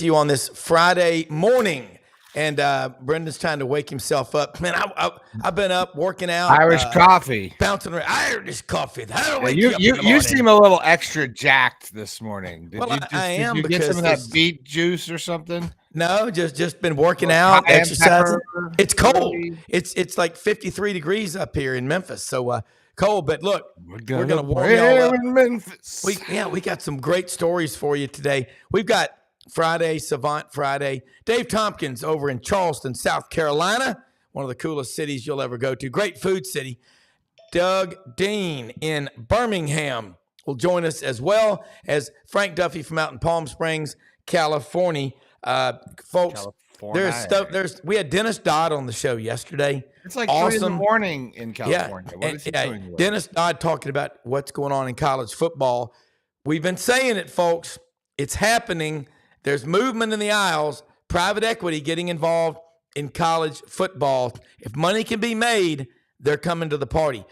you on this Friday morning. And Brendan's trying to wake himself up. Man, I've been up working out. Irish coffee. Bouncing around. Irish coffee. That'll wake you you up in the morning. you seem a little extra jacked this morning. Did I am did you get some of that beet juice or something? No, just been working out, exercising. Pepper, it's cold. It's like 53 degrees up here in Memphis. So cold, but look, we're gonna warm y'all up. In Memphis. We got some great stories for you today. We've got Friday, Savant Friday. Dave Tompkins over in Charleston, South Carolina, one of the coolest cities you'll ever go to. Great food city. Doug Dean in Birmingham will join us, as well as Frank Duffy from out in Palm Springs, California. Folks, we had Dennis Dodd on the show yesterday. It's like 3 in the morning in California. Yeah, what is he doing? Dennis Dodd talking about what's going on in college football. We've been saying it, folks. It's happening. There's movement in the aisles. Private equity getting involved in college football. If money can be made, they're coming to the party.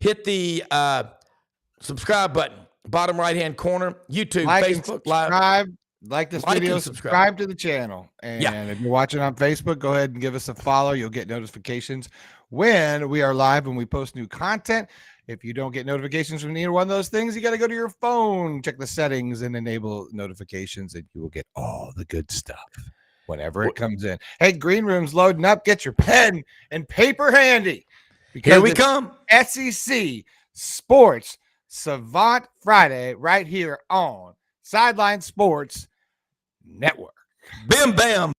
Hit the subscribe button, bottom right-hand corner, YouTube, Facebook Live. Like this video, subscribe to the channel. And if you're watching on Facebook, go ahead and give us a follow. You'll get notifications when we are live, when we post new content. If you don't get notifications from either one of those things, you got to go to your phone, check the settings, and enable notifications, and you will get all the good stuff whenever it comes in. Hey, Green Room's loading up. Get your pen and paper handy. Because here we come. SEC Sports Savant Friday right here on Sideline Sports Network. Bam, bam.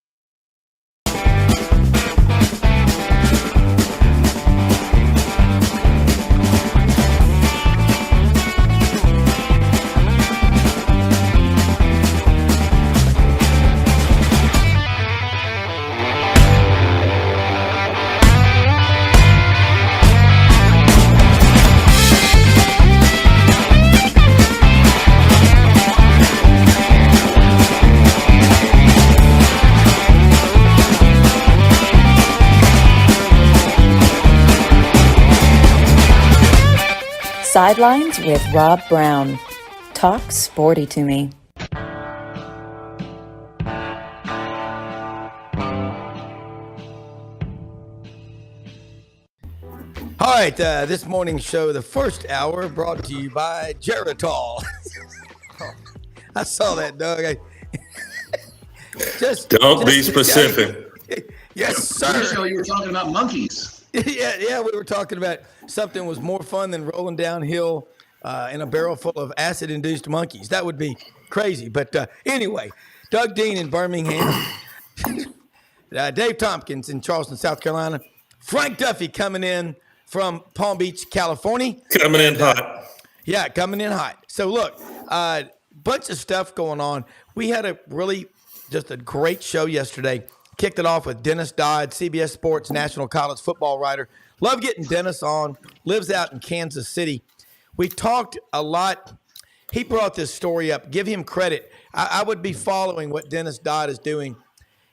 Sidelines with Rob Brown. Talk sporty to me. All right, this morning's show, the first hour, brought to you by Geritol. I saw that, Doug. Don't be specific. Yes, sir. Show you were talking about monkeys. Yeah, we were talking about something was more fun than rolling downhill in a barrel full of acid-induced monkeys. That would be crazy. But anyway, Doug Dean in Birmingham, Dave Tompkins in Charleston, South Carolina, Frank Duffy coming in from Palm Beach, California. Coming in hot. Yeah, coming in hot. So look, bunch of stuff going on. We had just a great show yesterday. Kicked it off with Dennis Dodd, CBS Sports national college football writer. Love getting Dennis on. Lives out in Kansas City. We talked a lot. He brought this story up. Give him credit. I would be following what Dennis Dodd is doing.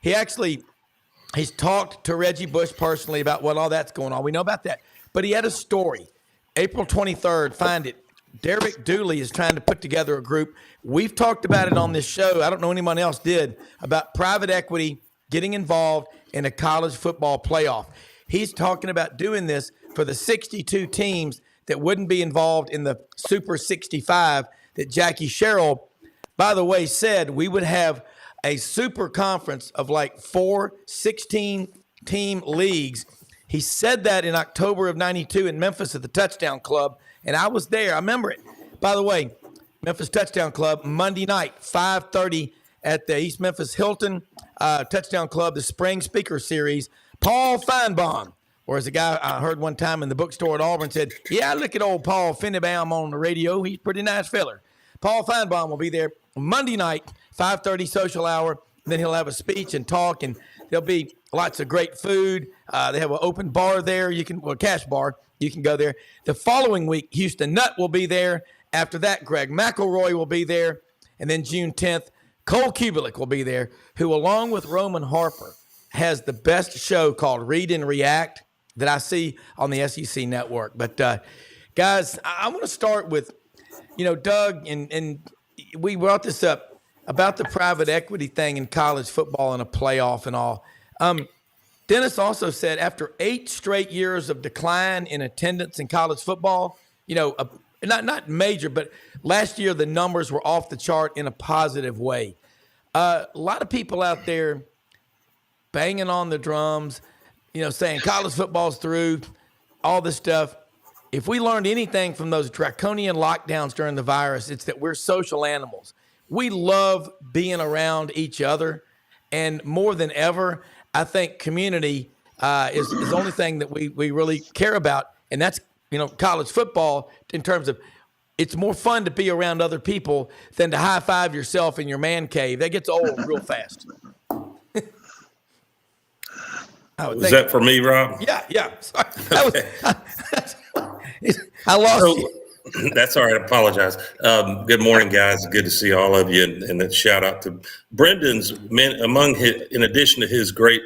He's talked to Reggie Bush personally about what all that's going on. We know about that. But he had a story. April 23rd, find it. Derek Dooley is trying to put together a group. We've talked about it on this show. I don't know anyone else did, about private equity getting involved in a college football playoff. He's talking about doing this for the 62 teams that wouldn't be involved in the Super 65 that Jackie Sherrill, by the way, said we would have a super conference of like 4 16-team leagues. He said that in October of 92 in Memphis at the Touchdown Club, and I was there. I remember it. By the way, Memphis Touchdown Club, Monday night, 5:30 at the East Memphis Hilton Touchdown Club, the Spring Speaker Series. Paul Feinbaum, or as a guy I heard one time in the bookstore at Auburn said, yeah, look at old Paul Feinbaum on the radio. He's a pretty nice feller. Paul Feinbaum will be there Monday night, 5:30 social hour. Then he'll have a speech and talk, and there'll be lots of great food. They have an open bar there. Cash bar. You can go there. The following week, Houston Nutt will be there. After that, Greg McElroy will be there. And then June 10th, Cole Kubelik will be there, who, along with Roman Harper, has the best show called Read and React that I see on the SEC network. But, guys, I want to start with, Doug, and we brought this up about the private equity thing in college football and a playoff and all. Dennis also said after 8 straight years of decline in attendance in college football, not major, but last year the numbers were off the chart in a positive way. A lot of people out there banging on the drums, saying college football's through, all this stuff. If we learned anything from those draconian lockdowns during the virus, it's that we're social animals. We love being around each other, and more than ever, I think community is the only thing that we really care about, and that's college football. In terms of, it's more fun to be around other people than to high five yourself in your man cave. That gets old real fast. Was that for me, Rob? Yeah. Sorry. I lost you. That's all right. I apologize. Good morning, guys. Good to see all of you. And a shout out to Brendan's in addition to his great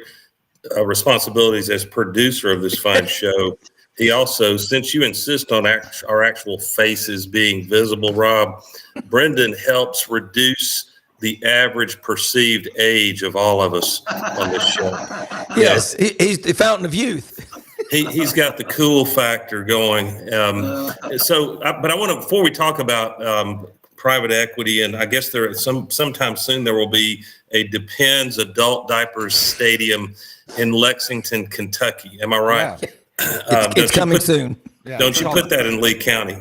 responsibilities as producer of this fine show, he also, since you insist on our actual faces being visible, Rob, Brendan helps reduce the average perceived age of all of us on this show. Yes, he's the fountain of youth. He's got the cool factor going. But I want to, before we talk about private equity, and I guess sometime soon there will be a Depends adult diapers stadium in Lexington, Kentucky. Am I right? Yeah. It's coming soon. Yeah, don't you put that in Lee County?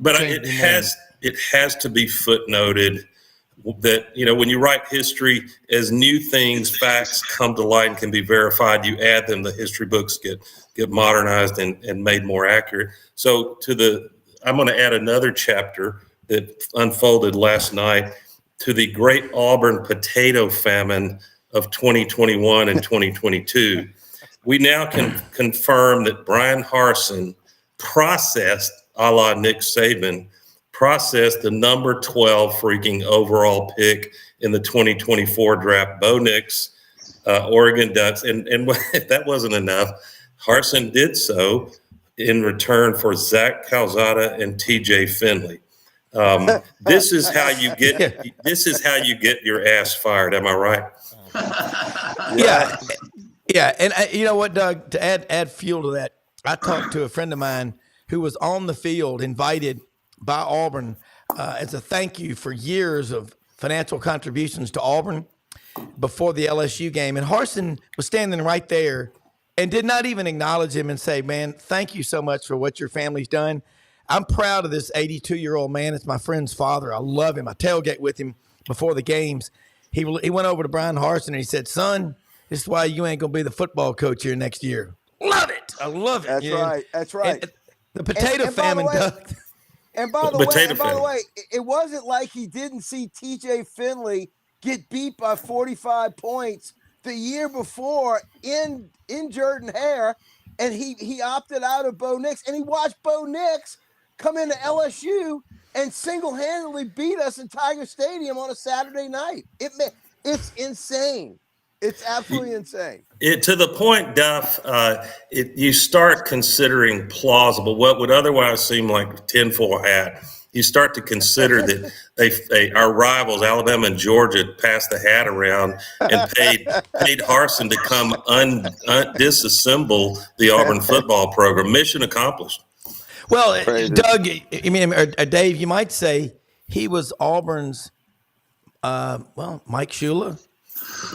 But it has to be footnoted that, when you write history, as new things, facts come to light and can be verified, you add them, the history books get modernized and made more accurate. So I'm going to add another chapter that unfolded last night to the great Auburn potato famine of 2021 and 2022. We now can confirm that Brian Harsin processed, a la Nick Saban, processed the number 12 freaking overall pick in the 2024 draft. Bo Nix, Oregon Ducks. And if that wasn't enough, Harsin did so in return for Zach Calzada and TJ Finley. This is how you get your ass fired. Am I right? Yeah. And you know what, Doug, to add fuel to that, I talked to a friend of mine who was on the field, invited by Auburn as a thank you for years of financial contributions to Auburn before the LSU game. And Harsin was standing right there and did not even acknowledge him and say, man, thank you so much for what your family's done. I'm proud of this 82-year-old man. It's my friend's father. I love him. I tailgate with him before the games. He went over to Brian Harsin and he said, son, this is why you ain't going to be the football coach here next year. Love it. I love it. That's right. And the potato famine, Doug. And by the way, it wasn't like he didn't see TJ Finley get beat by 45 points the year before in Jordan-Hare, and he opted out of Bo Nix, and he watched Bo Nix come into LSU and single-handedly beat us in Tiger Stadium on a Saturday night. It's insane. It's absolutely insane. To the point, Duff, you start considering plausible what would otherwise seem like tinfoil hat. You start to consider that our rivals, Alabama and Georgia, passed the hat around and paid Harsin to come disassemble the Auburn football program. Mission accomplished. Well, Doug, or Dave, you might say he was Auburn's, Mike Shula.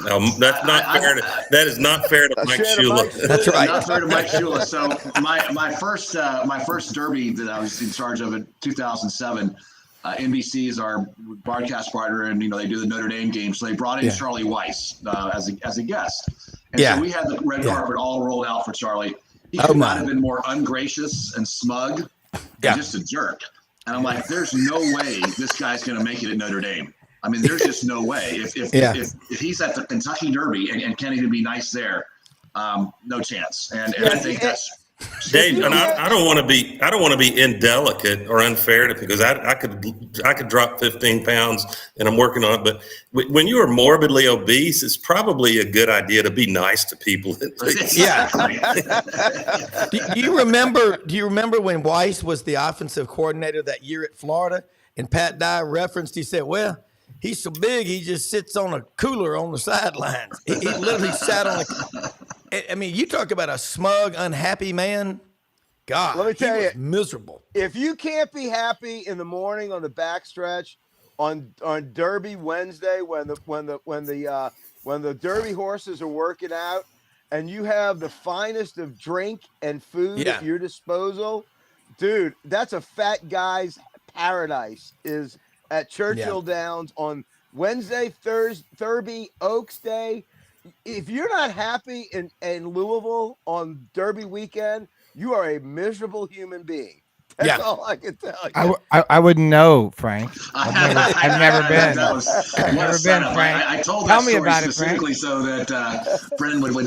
No, that's not fair. That is not fair to Mike Shula. That's right. Not fair to Mike Shula. So my first derby that I was in charge of in 2007, NBC is our broadcast partner, and they do the Notre Dame game. So they brought in Charlie Weiss as a guest, and so we had the red carpet all rolled out for Charlie. He could not have been more ungracious and smug, and just a jerk. And I'm like, there's no way this guy's going to make it at Notre Dame. I mean, there's just no way. If he's at the Kentucky Derby and can't even be nice there, no chance. And I think that's Dave. And I don't want to be indelicate or unfair because I could drop 15 pounds and I'm working on it. But when you are morbidly obese, it's probably a good idea to be nice to people. Yeah. Do you remember when Weiss was the offensive coordinator that year at Florida? And Pat Dye referenced, he said, well, he's so big, he just sits on a cooler on the sidelines. He literally sat on I mean, you talk about a smug, unhappy man. God, let me tell you, miserable. If you can't be happy in the morning on the backstretch on Derby Wednesday when the Derby horses are working out and you have the finest of drink and food at your disposal, dude, that's a fat guy's paradise. Is at Churchill Downs on Wednesday, Thursday, Oaks Day. If you're not happy in Louisville on Derby weekend, you are a miserable human being. That's all I can tell you. I wouldn't know, Frank. I've never been. I've never been, Frank. I told that story specifically so that Brendan would give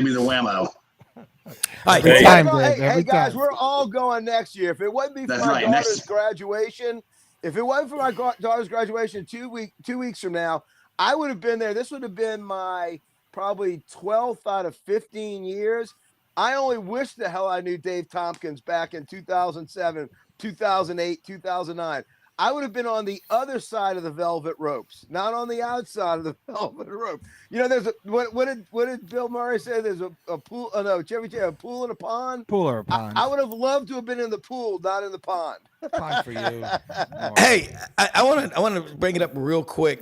me the whammo. Hey guys, we're all going next year. If it wasn't be for my daughter's graduation, 2 weeks from now, I would have been there. This would have been my probably 12th out of 15 years. I only wish the hell I knew Dave Tompkins back in 2007, 2008, 2009. I would have been on the other side of the velvet ropes, not on the outside of the velvet rope. There's what did Bill Murray say? There's a pool. Oh no, Chevy Chase, a pool and a pond. Pool or a pond. I would have loved to have been in the pool, not in the pond. Pond for you. Hey, I want to bring it up real quick.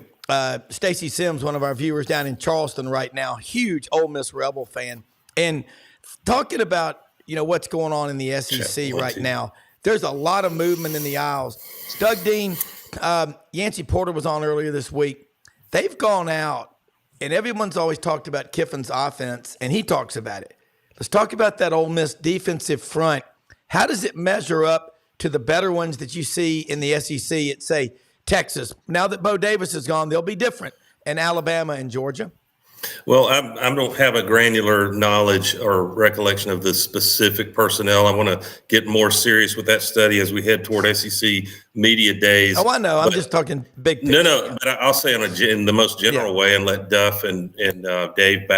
Stacy Sims, one of our viewers down in Charleston right now, huge Ole Miss Rebel fan, and talking about what's going on in the SEC right now. There's a lot of movement in the aisles. Doug Dean, Yancey Porter was on earlier this week. They've gone out, and everyone's always talked about Kiffin's offense, and he talks about it. Let's talk about that Ole Miss defensive front. How does it measure up to the better ones that you see in the SEC at, say, Texas? Now that Bo Davis is gone, they'll be different, and Alabama and Georgia. Well, I don't have a granular knowledge or recollection of the specific personnel. I want to get more serious with that study as we head toward SEC media days. Oh, I know. I'm just talking big picture. No, but I'll say in the most general way and let Duff and Dave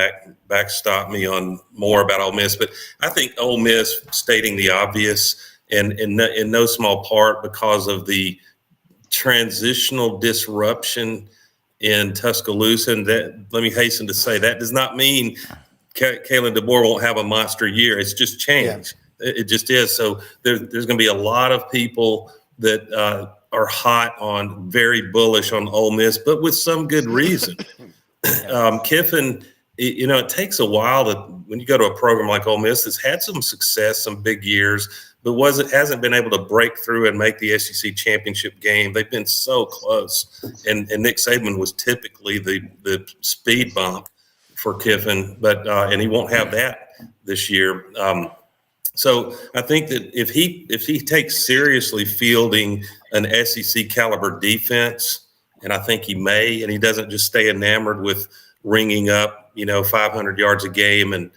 backstop me on more about Ole Miss. But I think Ole Miss, stating the obvious, and in no small part because of the transitional disruption in Tuscaloosa, and that, let me hasten to say, that does not mean Kalen DeBoer won't have a monster year. It's just changed. Yeah. It just is. So there's going to be a lot of people that are hot on, very bullish on Ole Miss, but with some good reason. Kiffin, it takes a while when you go to a program like Ole Miss that's had some success, some big years, but hasn't been able to break through and make the SEC championship game. They've been so close, and Nick Saban was typically the speed bump for Kiffin, but and he won't have that this year. So I think that if he takes seriously fielding an SEC caliber defense, and I think he may, and he doesn't just stay enamored with ringing up 500 yards a game and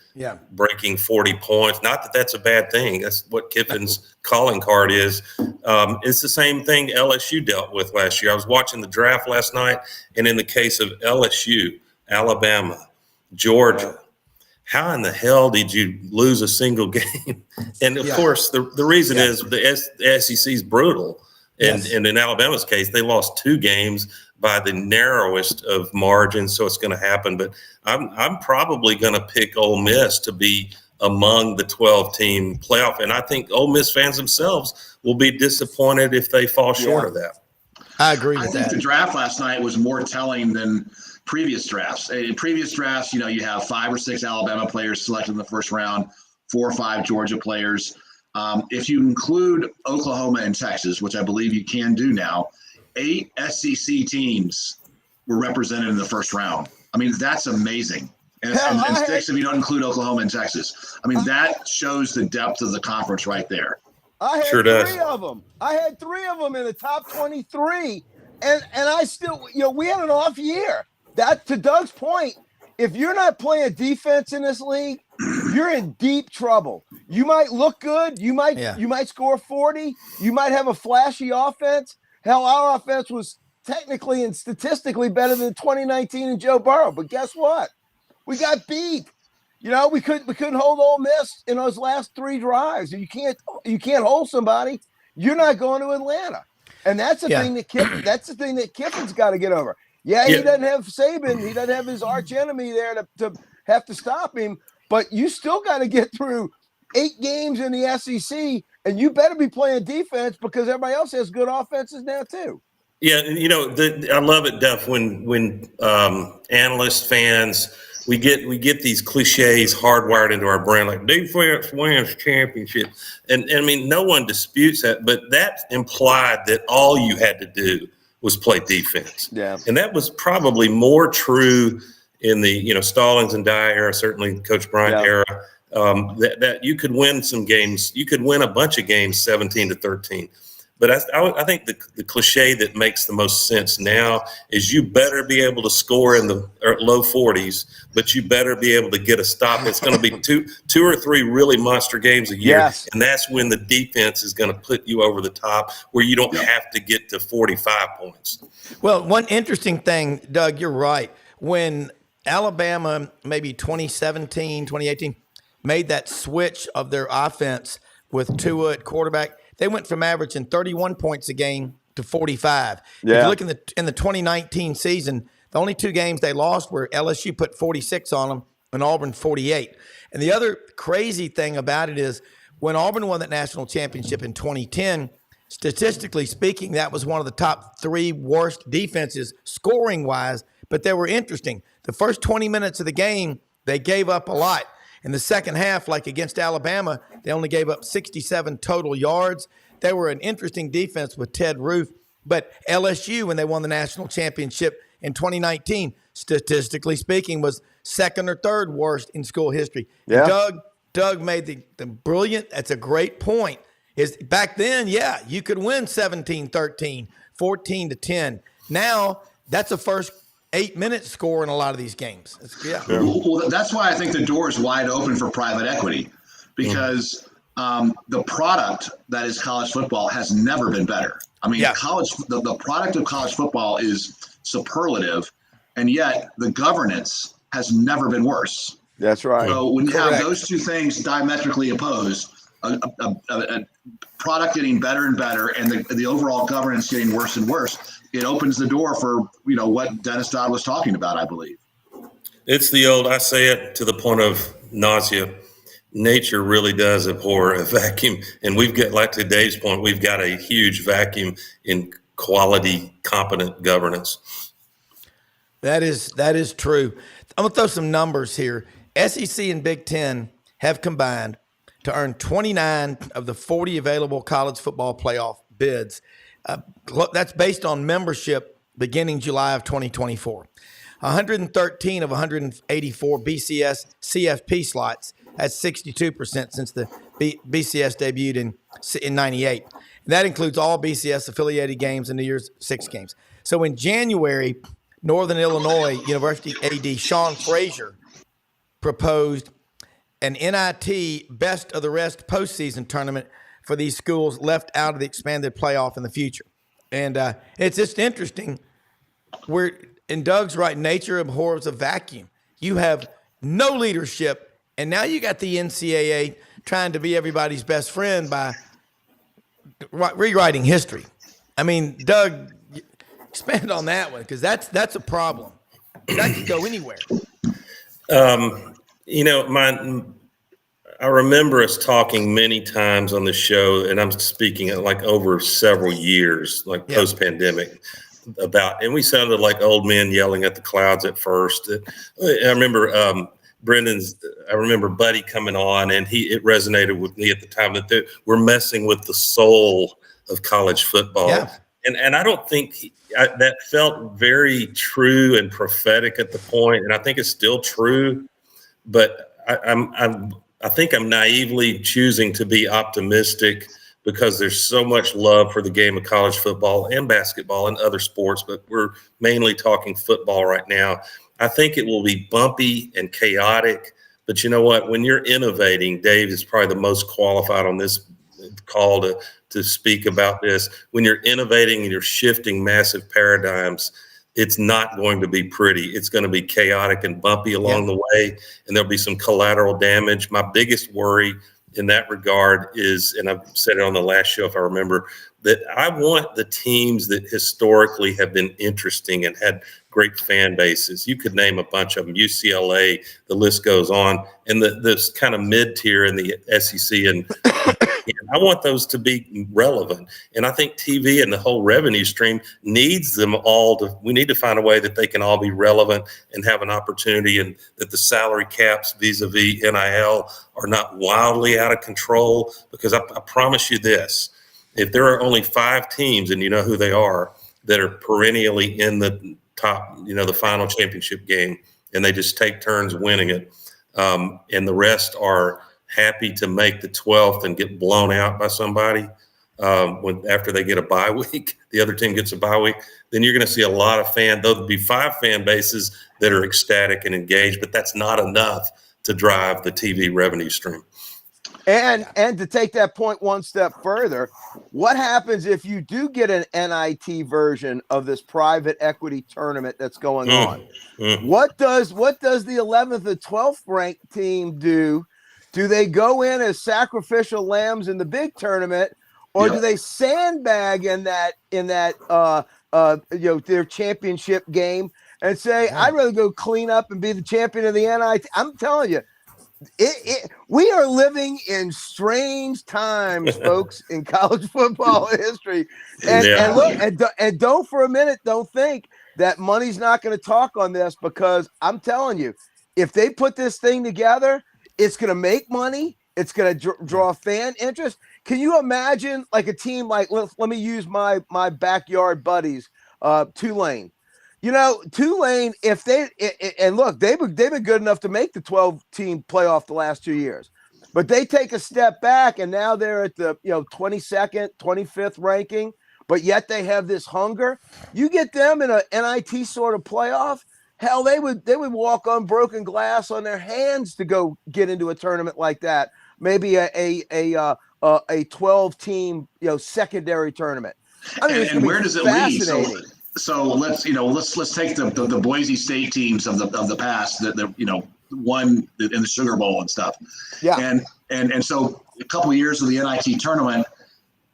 breaking 40 points. Not that that's a bad thing. That's what Kiffin's calling card is. It's the same thing LSU dealt with last year. I was watching the draft last night, and in the case of LSU, Alabama, Georgia, how in the hell did you lose a single game? And of course, the reason is the SEC is brutal. And in Alabama's case, they lost 2 games by the narrowest of margins, so it's going to happen. But I'm probably going to pick Ole Miss to be among the 12-team playoff, and I think Ole Miss fans themselves will be disappointed if they fall short of that. I agree with that. I think the draft last night was more telling than previous drafts. In previous drafts, you have 5 or 6 Alabama players selected in the first round, 4 or 5 Georgia players. If you include Oklahoma and Texas, which I believe you can do now, 8 SEC teams were represented in the first round. I mean, that's amazing. And 6 if you don't include Oklahoma and Texas. I mean, that shows the depth of the conference right there. I had 3 of them. I had 3 of them in the top 23. And I still, we had an off year. That, to Doug's point, if you're not playing defense in this league, you're in deep trouble. You might look good. You might score 40. You might have a flashy offense. Hell, our offense was technically and statistically better than 2019 and Joe Burrow. But guess what? We got beat. We couldn't hold Ole Miss in those last 3 drives. You can't hold somebody you're not going to Atlanta. And that's the thing that Kiffin's got to get over. Yeah, he doesn't have Saban. He doesn't have his arch enemy there to have to stop him. But you still got to get through 8 games in the SEC, and you better be playing defense because everybody else has good offenses now too. Yeah, I love it, Duff, when analyst fans we get these cliches hardwired into our brain, like defense wins championship, and I mean no one disputes that, but that implied that all you had to do was play defense. Yeah, and that was probably more true in the Stallings and Dye era, certainly Coach Bryant era. That you could win some games, you could win a bunch of games 17-13. But I think the cliche that makes the most sense now is you better be able to score in the low 40s, but you better be able to get a stop. It's going to be two or three really monster games a year, and that's when the defense is going to put you over the top where you don't have to get to 45 points. Well, one interesting thing, Doug, you're right. When Alabama, maybe 2017, 2018, made that switch of their offense with Tua at quarterback, they went from averaging 31 points a game to 45. Yeah. If you look in the 2019 season, the only 2 games they lost were LSU put 46 on them and Auburn 48. And the other crazy thing about it is when Auburn won that national championship in 2010, statistically speaking, that was one of the top 3 worst defenses scoring-wise, but they were interesting. The first 20 minutes of the game, they gave up a lot. In the second half, like against Alabama, they only gave up 67 total yards. They were an interesting defense with Ted Roof. But LSU, when they won the national championship in 2019, statistically speaking, was second or third worst in school history. Yeah. Doug made the brilliant, that's a great point, is back then, you could win 17-13, 14-10. Now, that's a first 8-minute score in a lot of these games. Well, that's why I think the door is wide open for private equity, because the product that is college football has never been better. I mean, the product of college football is superlative, and yet the governance has never been worse. That's right. So when you have those two things diametrically opposed, a product getting better and better, and the overall governance getting worse and worse, it opens the door for what Dennis Dodd was talking about, I believe. It's the old, I say it to the point of nausea, nature really does abhor a vacuum. And we've got, like to Dave's point, we've got a huge vacuum in quality, competent governance. That is true. I'm going to throw some numbers here. SEC and Big Ten have combined to earn 29 of the 40 available college football playoff bids. That's based on membership beginning July of 2024. 113 of 184 BCS CFP slots. That's 62% since the BCS debuted in 98. And that includes all BCS affiliated games and New Year's Six games. So in January, Northern Illinois University AD Sean Frazier proposed an NIT best of the rest postseason tournament for these schools left out of the expanded playoff in the future. And it's just interesting. We're in Doug's right, nature abhors a vacuum. You have no leadership, and now you got the NCAA trying to be everybody's best friend by rewriting history. I mean, Doug, expand on that one, because that's a problem. That could go anywhere. I remember us talking many times on the show, and I'm speaking like over several years, like post-pandemic, and we sounded like old men yelling at the clouds at first. I remember I remember Buddy coming on, and it resonated with me at the time that we're messing with the soul of college football. Yeah. And I don't think that felt very true and prophetic at the point, and I think it's still true, but I think I'm naively choosing to be optimistic because there's so much love for the game of college football and basketball and other sports, but we're mainly talking football right now. I think it will be bumpy and chaotic, but you know what? When you're innovating, Dave is probably the most qualified on this call to speak about this. When you're innovating and you're shifting massive paradigms, it's not going to be pretty. It's going to be chaotic and bumpy along the way, and there'll be some collateral damage. My biggest worry in that regard is, and I've said it on the last show, if I remember, that I want the teams that historically have been interesting and had great fan bases. You could name a bunch of them, UCLA, the list goes on, and this kind of mid-tier in the SEC. And I want those to be relevant. And I think TV and the whole revenue stream needs them all we need to find a way that they can all be relevant and have an opportunity, and that the salary caps vis-a-vis NIL are not wildly out of control. Because I promise you this, if there are only 5 teams, and you know who they are, that are perennially in the top, the final championship game, and they just take turns winning it, and the rest are happy to make the 12th and get blown out by somebody after they get a bye week, the other team gets a bye week, then you're going to see a lot of there'll be 5 fan bases that are ecstatic and engaged, but that's not enough to drive the TV revenue stream. And to take that point one step further, what happens if you do get an NIT version of this private equity tournament that's going on? What does the 11th and 12th ranked team do? Do they go in as sacrificial lambs in the big tournament, or do they sandbag in that their championship game and say, I'd rather go clean up and be the champion of the NIT? I'm telling you, we are living in strange times, folks, in college football history. And look, and don't for a minute, don't think that money's not going to talk on this, because I'm telling you, if they put this thing together, it's going to make money. It's going to draw fan interest. Can you imagine like a team like, let me use my backyard buddies, Tulane. Tulane, if they've been good enough to make the 12-team playoff the last 2 years, but they take a step back and now they're at the 22nd, 25th ranking, but yet they have this hunger. You get them in a NIT sort of playoff, hell, they would walk on broken glass on their hands to go get into a tournament like that. Maybe a 12-team secondary tournament. I mean, and where does it lead? So let's take the Boise State teams of the past that won in the Sugar Bowl and stuff. Yeah. And so a couple of years of the NIT tournament,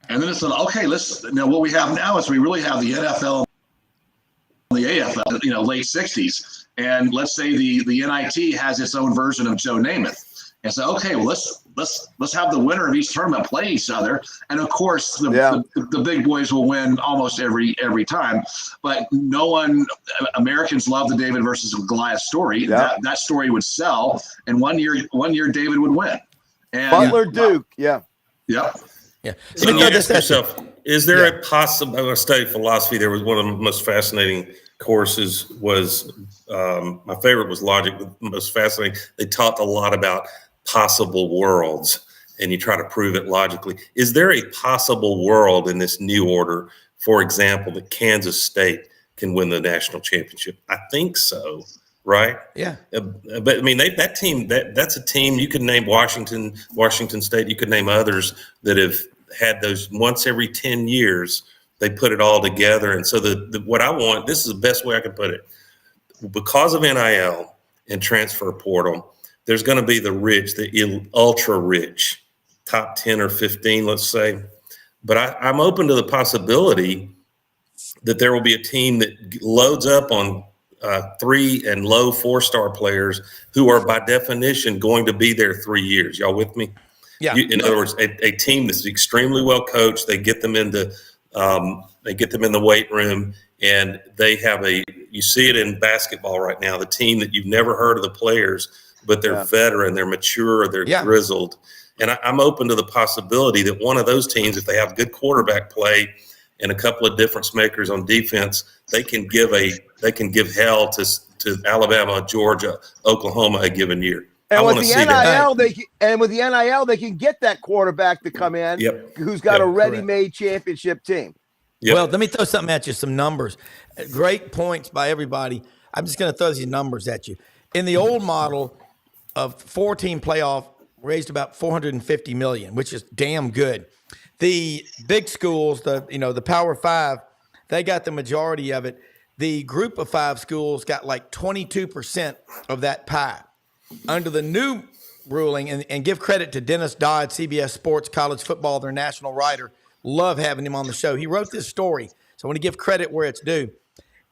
and then it's like, okay, what we have now is we really have the NFL, the AFL, late 60s, and let's say the NIT has its own version of Joe Namath, and so okay, well let's have the winner of each tournament play each other, and of course the big boys will win almost every time, but Americans love the David versus Goliath story. That story would sell, and one year David would win. And Butler Duke, yeah. So you ask yourself, is there a possible? I studied philosophy. There was one of the most fascinating courses was my favorite was logic. The most fascinating. They talked a lot about possible worlds, and you try to prove it logically. Is there a possible world in this new order, for example, that Kansas State can win the national championship? I think so. Right. Yeah. But I mean, that team, that's a team you could name Washington State. You could name others that have had those once every 10 years. They put it all together. And so what I want, this is the best way I can put it. Because of NIL and transfer portal, there's going to be the rich, the ultra rich, top 10 or 15, let's say. But I'm open to the possibility that there will be a team that loads up on 3 and low 4-star players who are by definition going to be there 3 years. Y'all with me? Yeah. In other words, a team that's extremely well coached. They get them in the weight room, and they have you see it in basketball right now. The team that you've never heard of the players, but they're veteran, they're mature, they're grizzled. And I'm open to the possibility that one of those teams, if they have good quarterback play and a couple of difference makers on defense, they can give hell to Alabama, Georgia, Oklahoma a given year. And with the NIL, they can get that quarterback to come in who's got a ready-made championship team. Yep. Well, let me throw something at you, some numbers. Great points by everybody. I'm just going to throw these numbers at you. In the old model of 4-team playoff, raised about $450 million, which is damn good. The big schools, the Power 5, they got the majority of it. The group of 5 schools got like 22% of that pie. Under the new ruling, and give credit to Dennis Dodd, CBS Sports College Football, their national writer. Love having him on the show. He wrote this story, so I want to give credit where it's due.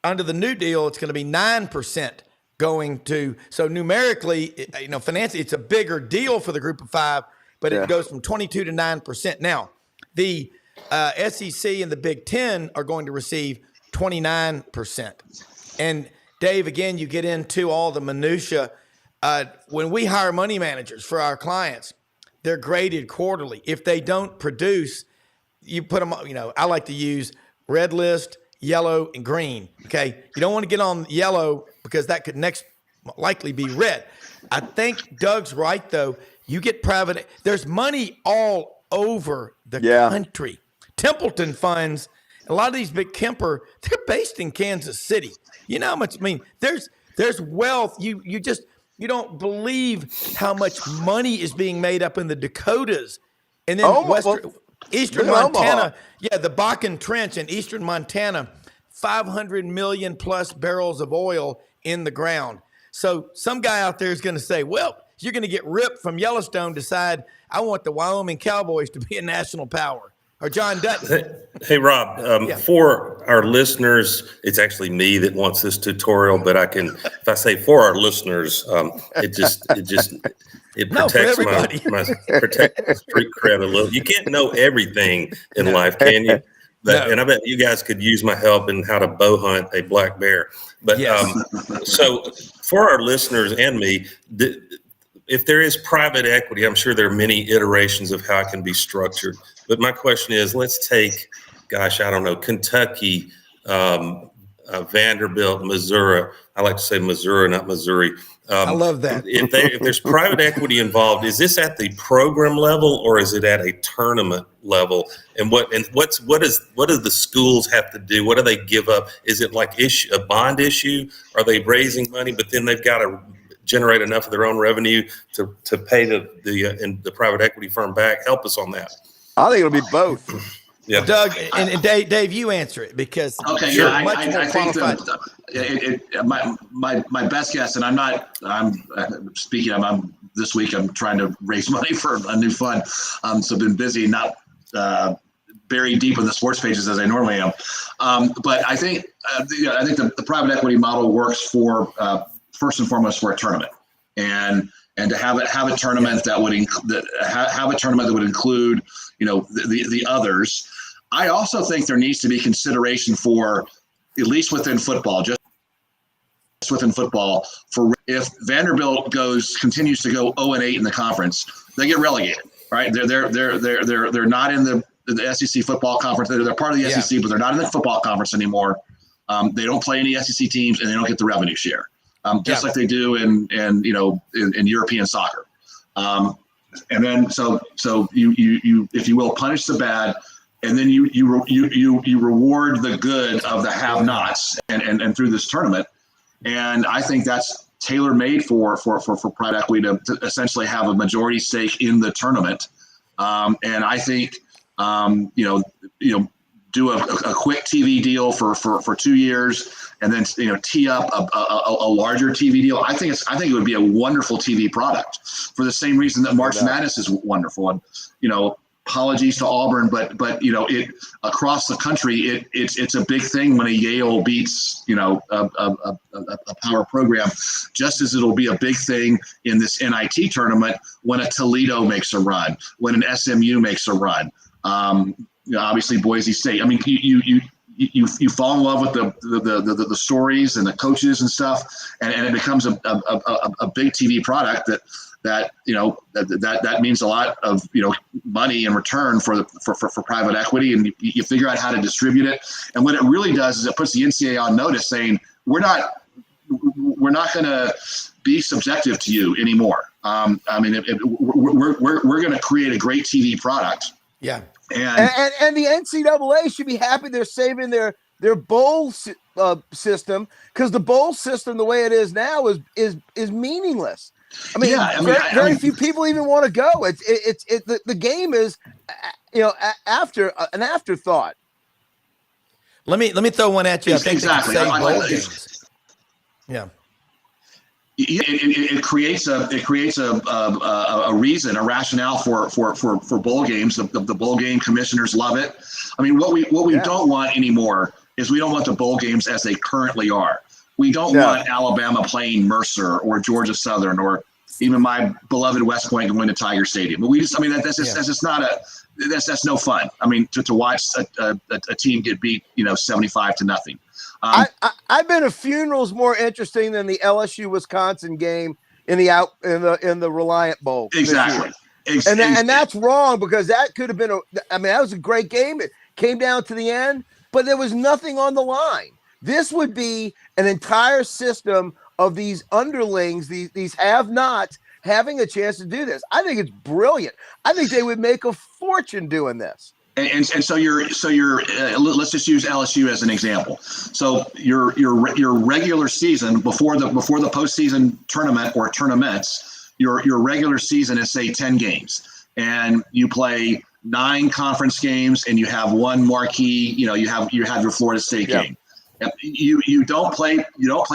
Under the new deal, it's going to be 9% going to, so numerically, financially, it's a bigger deal for the group of five, but it goes from 22 to 9%. Now, the SEC and the Big Ten are going to receive 29%. And Dave, again, you get into all the minutia. When we hire money managers for our clients, they're graded quarterly. If they don't produce, you put them, I like to use red list, yellow, and green. Okay. You don't want to get on yellow because that could next likely be red. I think Doug's right, though. You get private, there's money all over the country. Templeton funds, a lot of these big Kemper, they're based in Kansas City. You know how much, there's wealth. You don't believe how much money is being made up in the Dakotas. And then eastern Montana, the Bakken Trench in eastern Montana, 500 million plus barrels of oil in the ground. So some guy out there is going to say, well, you're going to get ripped from Yellowstone, decide I want the Wyoming Cowboys to be a national power. Or John Dutton. Hey, Rob, for our listeners, it's actually me that wants this tutorial, but if I say for our listeners, it protects my street cred a little. You can't know everything in life, can you? But, and I bet you guys could use my help in how to bow hunt a black bear. But so for our listeners and me, if there is private equity, I'm sure there are many iterations of how it can be structured. But my question is, let's take, Kentucky, Vanderbilt, Missouri. I like to say Missouri, not Missouri. I love that. If there's private equity involved, is this at the program level or is it at a tournament level? And what do the schools have to do? What do they give up? Is it like a bond issue? Are they raising money, but then they've got to generate enough of their own revenue to pay the private equity firm back? Help us on that. I think it'll be both. Yeah, Doug and Dave, you answer it because I think my best guess, and I'm speaking. I'm this week. I'm trying to raise money for a new fund. So I've been busy, not buried deep in the sports pages as I normally am. But I think the private equity model works for first and foremost for a tournament, and to have a tournament that would include the others. I also think there needs to be consideration for, at least within football, just within football, for if Vanderbilt continues to go 0-8 in the conference, they get relegated, right? They're not in the SEC football conference. They're part of the SEC, but they're not in the football conference anymore. They don't play any SEC teams, and they don't get the revenue share, just like they do in European soccer. And then so you if you will, punish the bad, and then you reward the good of the have-nots and through this tournament. And I think that's tailor-made for private equity to essentially have a majority stake in the tournament. And I think do a quick TV deal for 2 years, and then tee up a larger TV deal. I think it would be a wonderful TV product for the same reason that March Madness is wonderful. And apologies to Auburn, but it across the country it's a big thing when a Yale beats a power program, just as it'll be a big thing in this NIT tournament when a Toledo makes a run, when an SMU makes a run. Obviously Boise State. I mean, you fall in love with the stories and the coaches and stuff, and it becomes a big TV product that means a lot of money in return for private equity, and you figure out how to distribute it. And what it really does is it puts the NCAA on notice, saying we're not going to be subjective to you anymore. We're going to create a great TV product. Yeah. And the NCAA should be happy they're saving their bowl system, because the bowl system, the way it is now, is meaningless. I mean, very few people even want to go. The game is, after an afterthought. Let me throw one at you. I think exactly. bowl games. Yeah. it creates a reason, a rationale for bowl games. The bowl game commissioners love it. I mean, what we don't want anymore is we don't want the bowl games as they currently are. We don't want Alabama playing Mercer or Georgia Southern or even my beloved West Point going to Tiger Stadium. But that's no fun. I mean, to watch a team get beat, 75-0. I've been to funerals more interesting than the LSU Wisconsin game in the Reliant Bowl. Exactly. And that's wrong, because that could have been that was a great game. It came down to the end, but there was nothing on the line. This would be an entire system of these underlings, these have-nots, having a chance to do this. I think it's brilliant. I think they would make a fortune doing this. And so you're let's just use LSU as an example. So your regular season before the postseason tournament or tournaments, your regular season is, say, 10 games, and you play 9 conference games, and you have one marquee. You have your Florida State game. You don't play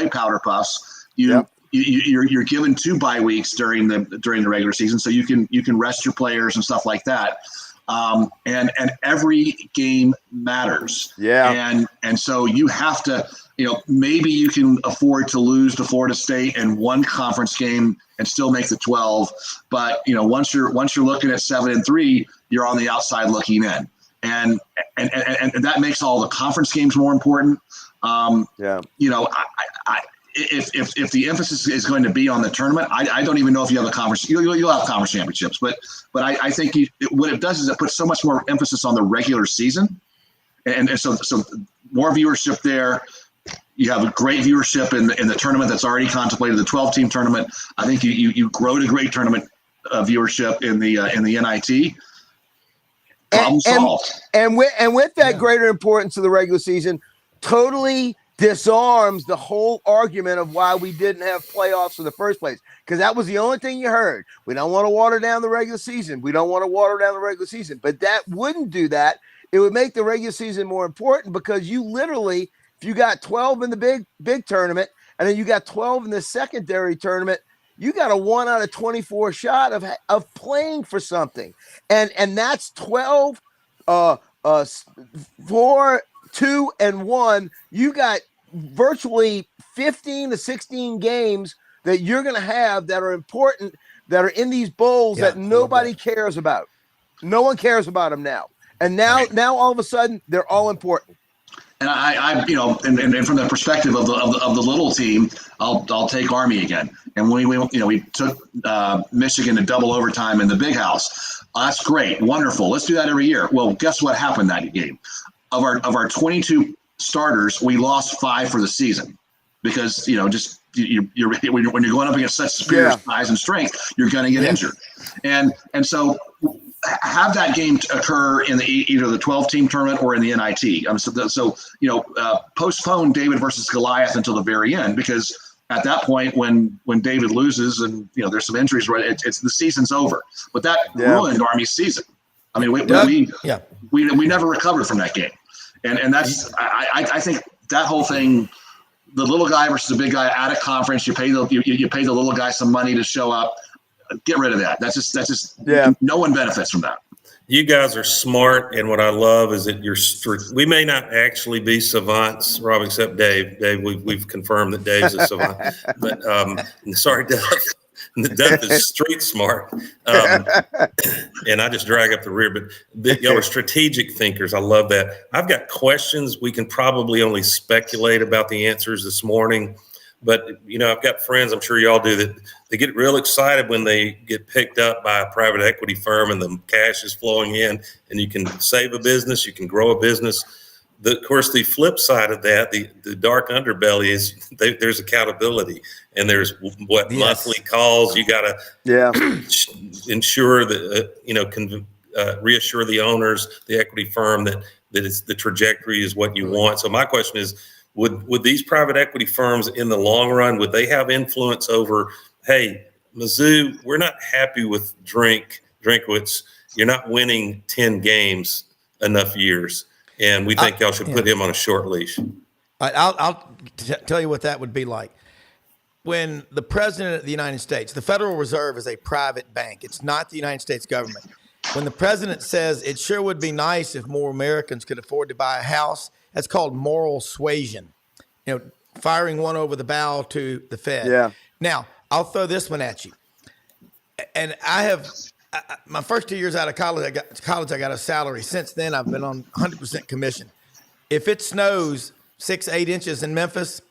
powder puffs. You're given 2 bye weeks during the regular season, so you can rest your players and stuff like that. And every game matters. And so you have to, maybe you can afford to lose to Florida State in one conference game and still make the 12. But, once you're looking at 7-3, you're on the outside looking in. And that makes all the conference games more important. If the emphasis is going to be on the tournament, I don't even know if you have a conference. You'll have conference championships, but I think what it does is it puts so much more emphasis on the regular season, and so more viewership there. You have a great viewership in the tournament that's already contemplated, the 12-team tournament. I think you grow to great tournament viewership in the NIT. Problem solved. And with that greater importance of the regular season, totally disarms the whole argument of why we didn't have playoffs in the first place, because that was the only thing you heard. We don't want to water down the regular season. But that wouldn't do that. It would make the regular season more important, because you literally, if you got 12 in the big tournament and then you got 12 in the secondary tournament, you got a 1 out of 24 shot of playing for something. And that's 12, 4, 2, and 1. You got virtually 15 to 16 games that you're going to have that are important, that are in these bowls that nobody cares about. No one cares about them now. And now all of a sudden they're all important. And and from the perspective of the little team, I'll take Army again. And we took Michigan to double overtime in the Big House. That's great, wonderful. Let's do that every year. Well, guess what happened that game? Of our 22 starters, we lost 5 for the season, because when you're going up against such superior size and strength, you're going to get injured. And so have that game occur in either the 12-team tournament or in the NIT. Postpone David versus Goliath until the very end, because at that point, when David loses and there's some injuries, right, it's the season's over. But that ruined Army's season. I mean, we never recovered from that game, and that's I think that whole thing, the little guy versus the big guy out of conference, you pay the little guy some money to show up. Get rid of that. That's just no one benefits from that. You guys are smart, and what I love is that we may not actually be savants, Rob, except Dave. Dave, we've confirmed that Dave's a savant. But sorry, Duff. Duff is street smart, and I just drag up the rear. But y'all are strategic thinkers. I love that. I've got questions. We can probably only speculate about the answers this morning. But, I've got friends, I'm sure y'all do, that they get real excited when they get picked up by a private equity firm and the cash is flowing in, and you can save a business, you can grow a business. Of course, the flip side of that, the dark underbelly is there's accountability, and there's monthly calls. You got to ensure that, reassure the owners, the equity firm that the trajectory is what you want. So my question is, Would these private equity firms in the long run, would they have influence over, hey, Mizzou, we're not happy with Drinkwitz. You're not winning 10 games enough years, and we think y'all should put him on a short leash. I'll tell you what that would be like. when the president of the United States, the Federal Reserve is a private bank. It's not the United States government. When the president says it sure would be nice if more Americans could afford to buy a house, that's called moral suasion. Firing one over the bow to the Fed. Yeah. Now, I'll throw this one at you. And my first 2 years out of college, I got a salary. Since then, I've been on 100% commission. If it snows 6-8 inches in Memphis,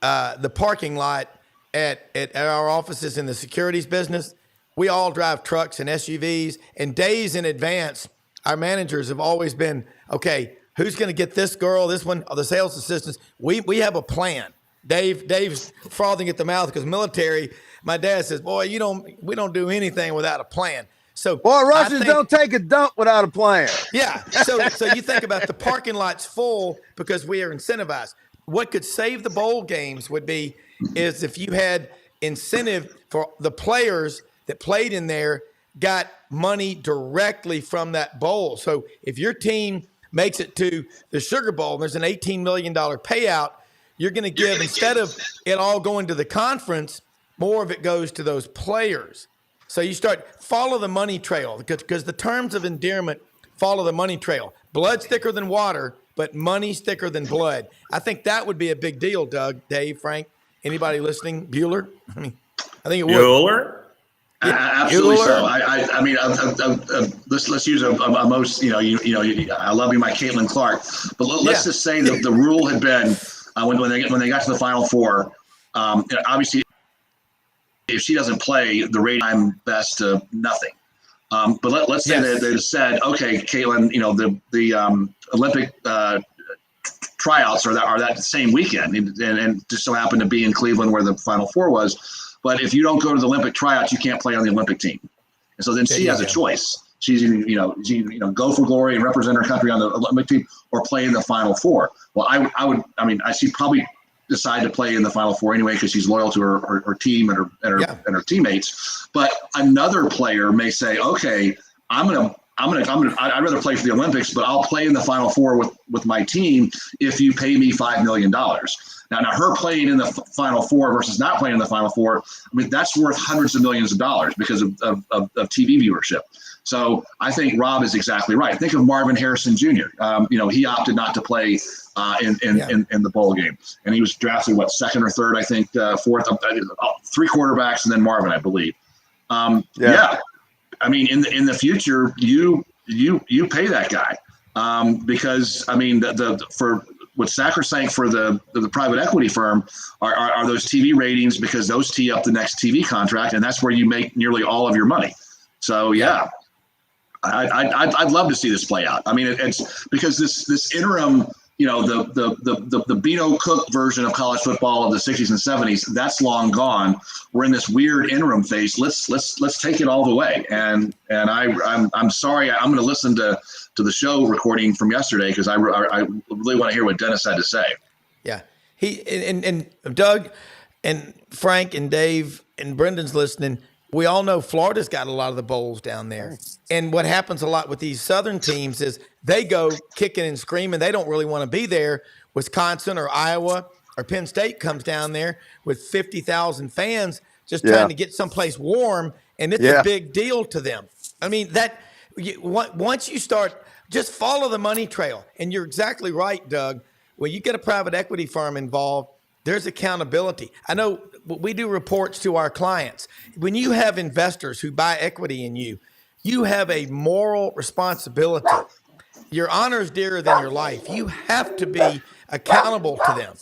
the parking lot at our offices in the securities business, we all drive trucks and SUVs, and days in advance, our managers have always been, okay, who's going to get this girl, this one, or the sales assistants? We have a plan. Dave's frothing at the mouth because military, my dad says, boy, we don't do anything without a plan. So Russians don't take a dump without a plan. Yeah. So you think about the parking lot's full because we are incentivized. What could save the bowl games is if you had incentive for the players that played in there got money directly from that bowl. So if your team makes it to the Sugar Bowl and there's an $18 million payout, you're going to give, instead of it all going to the conference, more of it goes to those players. So you follow the money trail because the terms of endearment follow the money trail. Blood's thicker than water, but money's thicker than blood. I think that would be a big deal, Doug, Dave, Frank, anybody listening, Bueller? I think it would. Bueller? Absolutely so. I mean, let's use a most, I love you, my Caitlin Clark, but let's just say that the rule had been when they got to the Final Four, obviously, if she doesn't play, the rating I'm best to nothing. But let's say that they said, okay, Caitlin, the Olympic tryouts are that same weekend, and just so happened to be in Cleveland where the Final Four was. But if you don't go to the Olympic tryouts, you can't play on the Olympic team. And so then she has a choice. She's go for glory and represent her country on the Olympic team or play in the Final Four. Well, she'd probably decide to play in the Final Four anyway because she's loyal to her team and her teammates. But another player may say, okay, I'd rather play for the Olympics, but I'll play in the Final Four with my team if you pay me $5 million. Now her playing in the Final Four versus not playing in the Final Four, I mean, that's worth hundreds of millions of dollars because of TV viewership. So I think Rob is exactly right. Think of Marvin Harrison Jr. He opted not to play in the bowl game, and he was drafted second or third, I think, fourth, 3 quarterbacks, and then Marvin, I believe. I mean, in the future, you pay that guy because I mean for what's sacrosanct for the private equity firm are those TV ratings, because those tee up the next TV contract, and that's where you make nearly all of your money. So I'd love to see this play out. I mean, it's because this interim, the Beano Cook version of college football of the 60s and 70s, that's long gone. We're in this weird interim phase. Let's take it all the way. And I'm sorry, I'm going to listen to the show recording from yesterday because I really want to hear what Dennis had to say. Yeah, he and Doug and Frank and Dave and Brendan's listening. We all know Florida's got a lot of the bowls down there. And what happens a lot with these Southern teams is they go kicking and screaming. They don't really want to be there. Wisconsin or Iowa or Penn State comes down there with 50,000 fans just trying to get someplace warm, and it's a big deal to them. I mean, once you start, just follow the money trail. And you're exactly right, Doug. When you get a private equity firm involved, there's accountability. I know we do reports to our clients. When you have investors who buy equity in you, you have a moral responsibility. Your honor is dearer than your life. You have to be accountable to them.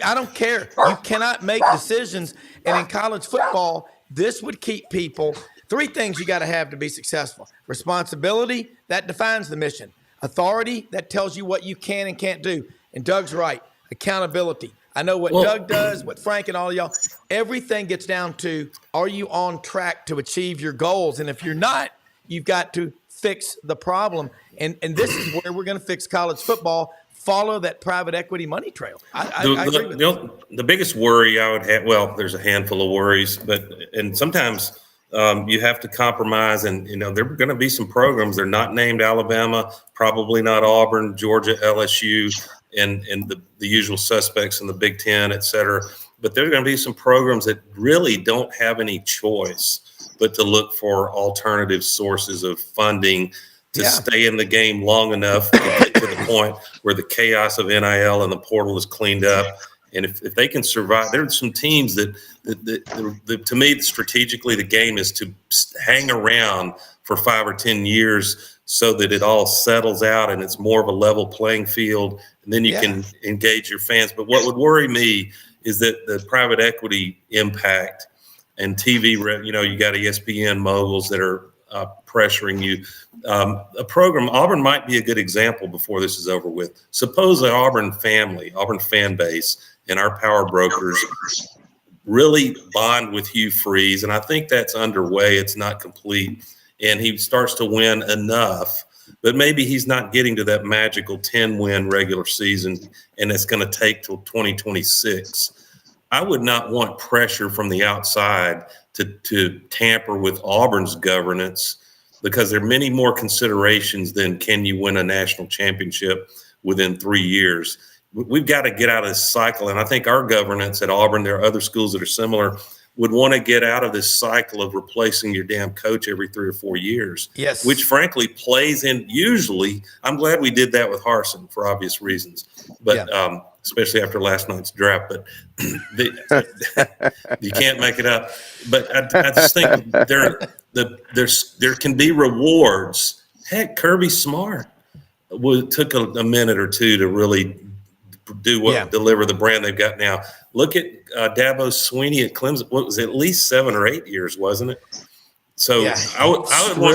I don't care. You cannot make decisions. And in college football, this would keep people. 3 things you got to have to be successful. Responsibility, that defines the mission. Authority, that tells you what you can and can't do. And Doug's right. Accountability. I know what Doug does, what Frank and all of y'all. Everything gets down to, are you on track to achieve your goals? And if you're not, you've got to fix the problem. And this is where we're going to fix college football. Follow that private equity money trail. I agree with the biggest worry I would have, there's a handful of worries, and sometimes you have to compromise, and there are going to be some programs. They're not named Alabama, probably not Auburn, Georgia, LSU, and the usual suspects in the Big Ten, et cetera. but there are going to be some programs that really don't have any choice but to look for alternative sources of funding to stay in the game long enough to get to the point where the chaos of NIL and the portal is cleaned up. And if they can survive, there are some teams that to me, strategically, the game is to hang around for 5 or 10 years so that it all settles out and it's more of a level playing field. And then you can engage your fans. But what would worry me is that the private equity impact and TV, you got ESPN moguls that are pressuring you. A program, Auburn might be a good example before this is over with. Suppose the Auburn fan base, and our power brokers really bond with Hugh Freeze, and I think that's underway. It's not complete, and he starts to win enough, but maybe he's not getting to that magical 10-win regular season, and it's going to take till 2026. I would not want pressure from the outside to tamper with Auburn's governance, because there are many more considerations than can you win a national championship within 3 years. We've got to get out of this cycle. And I think our governance at Auburn, there are other schools that are similar, would want to get out of this cycle of replacing your damn coach every 3 or 4 years. Yes. Which frankly plays in usually. I'm glad we did that with Harsin for obvious reasons, but especially after last night's draft. But you can't make it up. But I just think there can be rewards. Heck, Kirby Smart took a minute or two to really deliver the brand they've got now. Look at Dabo Swinney at Clemson. What was it, at least 7 or 8 years, wasn't it? So I wouldn't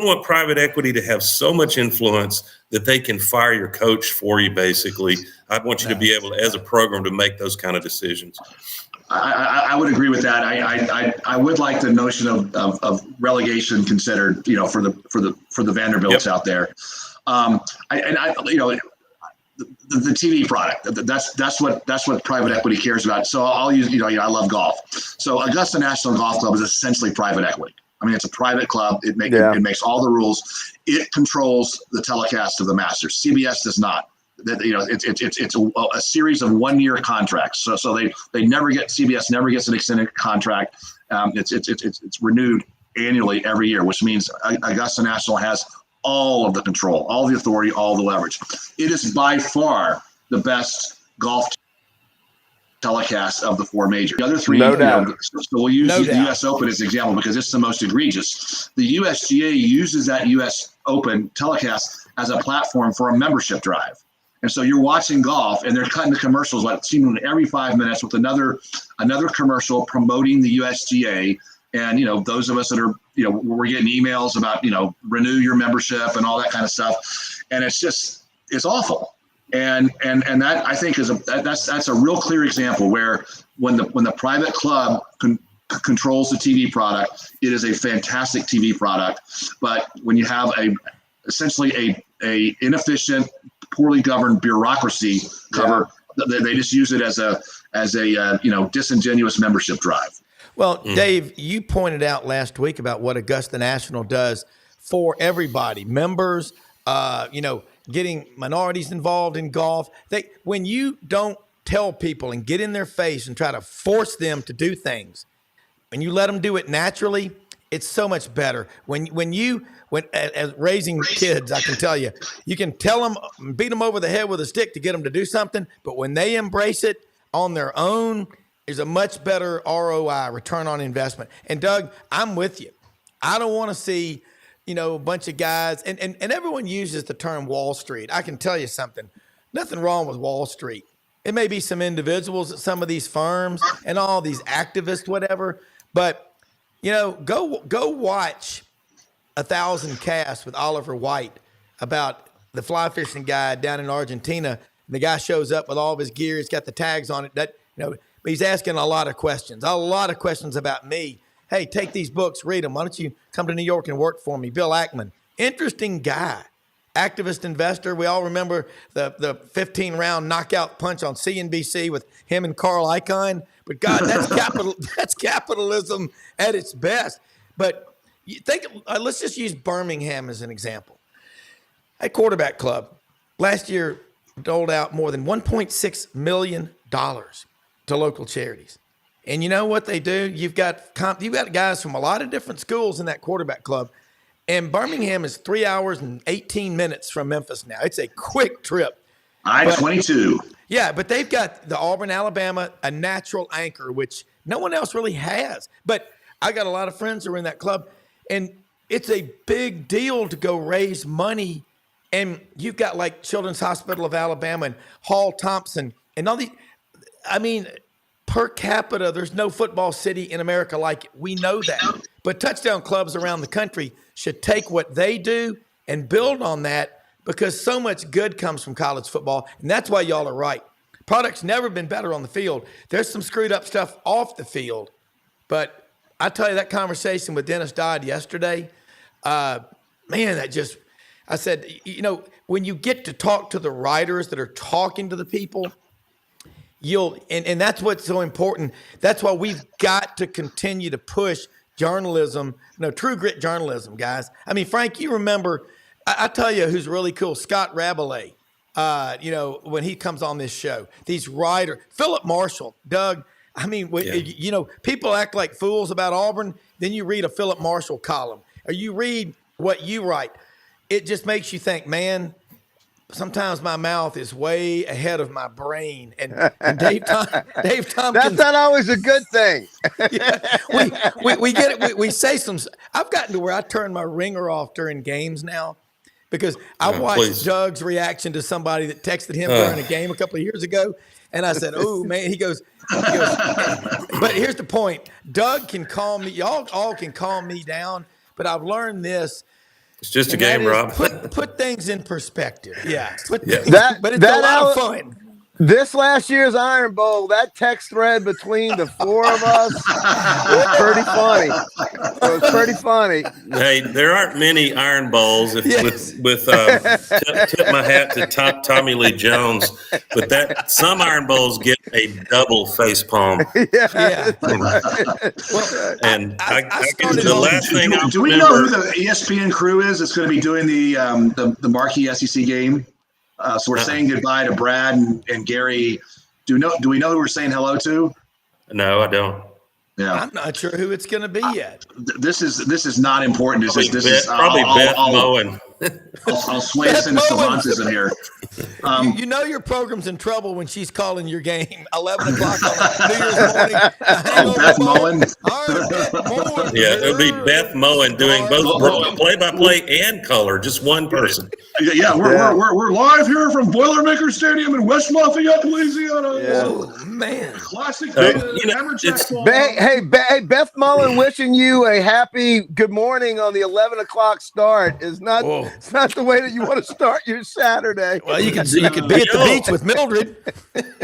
want private equity to have so much influence that they can fire your coach for you. Basically, I'd want you to be able to, as a program, to make those kind of decisions. I would agree with that. I would like the notion of relegation considered, for the Vanderbilts out there. The TV product, that's what private equity cares about. So I'll use, I love golf. So Augusta National Golf Club is essentially private equity. I mean, it's a private club. It makes all the rules. It controls the telecast of the Masters. CBS does not. It's a series of 1-year contracts. So they never get, CBS never gets an extended contract. It's renewed annually every year, which means Augusta National has all of the control, all the authority, all the leverage. It is by far the best golf telecast of the 4 majors. The other 3, no doubt. So we'll use the U.S. Open as an example because it's the most egregious. The USGA uses that U.S. Open telecast as a platform for a membership drive. And so you're watching golf and they're cutting the commercials like seemingly every 5 minutes with another commercial promoting the USGA. And, those of us that are, we're getting emails about, renew your membership and all that kind of stuff. And it's awful. And that I think that's a real clear example where when the private club controls the TV product, it is a fantastic TV product. But when you have essentially a inefficient, poorly governed bureaucracy cover, they just use it as a disingenuous membership drive. Well, Dave, you pointed out last week about what Augusta National does for everybody, members, getting minorities involved in golf. When you don't tell people and get in their face and try to force them to do things, when you let them do it naturally, it's so much better. When as raising kids, I can tell you, you can tell them, beat them over the head with a stick to get them to do something, but when they embrace it on their own, is a much better ROI, return on investment. And Doug, I'm with you. I don't want to see, a bunch of guys, and everyone uses the term Wall Street. I can tell you something. Nothing wrong with Wall Street. It may be some individuals at some of these firms and all these activists, whatever, but go watch 1,000 Casts with Oliver White about the fly fishing guy down in Argentina. And the guy shows up with all of his gear. He's got the tags on it. But he's asking a lot of questions about me. Hey, take these books, read them. Why don't you come to New York and work for me? Bill Ackman, interesting guy, activist investor. We all remember the 15-round knockout punch on CNBC with him and Carl Icahn. But God, that's capitalism at its best. But you think, let's just use Birmingham as an example. A quarterback club last year doled out more than $1.6 million to local charities. And you know what they do? You've got guys from a lot of different schools in that quarterback club. And Birmingham is 3 hours and 18 minutes from Memphis now. It's a quick trip. I-22. Yeah, but they've got the Auburn, Alabama, a natural anchor, which no one else really has. But I got a lot of friends who are in that club, and it's a big deal to go raise money. And you've got like Children's Hospital of Alabama and Hall Thompson and all these. I mean, per capita, there's no football city in America like it. We know that. But touchdown clubs around the country should take what they do and build on that, because so much good comes from college football. And that's why y'all are right. Product's never been better on the field. There's some screwed up stuff off the field. But I tell you, that conversation with Dennis Dodd yesterday, man, I said, you know, when you get to talk to the writers that are talking to the people, and that's what's so important. That's why we've got to continue to push journalism, true grit journalism, guys. I mean, Frank, you remember, I tell you who's really cool, Scott Rabelais, when he comes on this show, these writers, Philip Marshall, Doug, I mean, people act like fools about Auburn. Then you read a Philip Marshall column, or you read what you write. It just makes you think, man, sometimes my mouth is way ahead of my brain. And Dave Tompkins. That's not always a good thing. Yeah, we get it. We say some. I've gotten to where I turn my ringer off during games now, because I watched Doug's reaction to somebody that texted him during a game a couple of years ago. And I said, oh, man, he goes, but here's the point. Doug can calm me. Y'all all can calm me down. But I've learned this. It's just a game, Rob. Put things in perspective. Yeah. But it's a lot of fun. This last year's Iron Bowl, that text thread between the four of us was pretty funny. It was pretty funny. Hey, there aren't many Iron Bowls. Tip my hat to Tommy Lee Jones, but that some Iron Bowls get a double face palm. Yeah. And the last thing. Do we know who the ESPN crew is that's going to be doing the marquee SEC game? So we're saying goodbye to Brad and Gary. Do we know who we're saying hello to? No, I don't. Yeah, I'm not sure who it's going to be yet. This is not important. This is probably Beth Moen. I'll sway us into Savants in here. You know your program's in trouble when she's calling your game 11 o'clock on New Year's morning. Beth Moen. Yeah, it'll be Beth Moen doing both play-by-play and color, just one person. Yeah, we're live here from Boilermaker Stadium in West Lafayette, Louisiana. Yeah. Oh, man. Classic. Hey, Beth Mullen wishing you a happy good morning on the 11 o'clock start is not. It's not the way that you want to start your Saturday. Well, you could be at the beach with Mildred.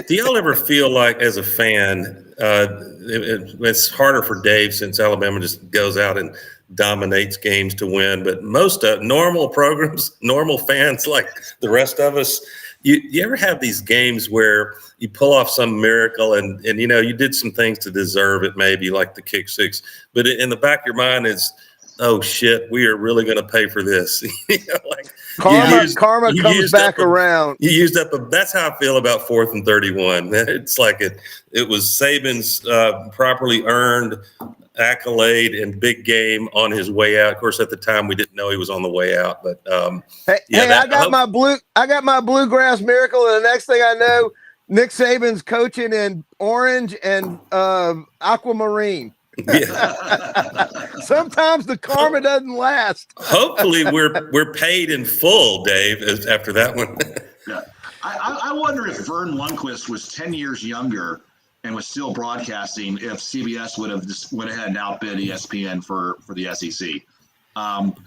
Do y'all ever feel like, as a fan, it's harder for Dave since Alabama just goes out and dominates games to win, but most normal programs, normal fans like the rest of us, you ever have these games where you pull off some miracle and you did some things to deserve it, maybe like the kick six, but in the back of your mind is, oh shit, we are really going to pay for this. Karma comes back around. You used up that's how I feel about 4th and 31. It's like it was Saban's properly earned accolade and big game on his way out. Of course, at the time we didn't know he was on the way out, but I got my bluegrass miracle, and the next thing I know, Nick Saban's coaching in orange and aquamarine. Yeah. Sometimes the karma doesn't last. Hopefully we're paid in full, Dave, after that one. Yeah. I wonder if Vern Lundquist was 10 years younger and was still broadcasting, if CBS would have just went ahead and outbid ESPN for the SEC.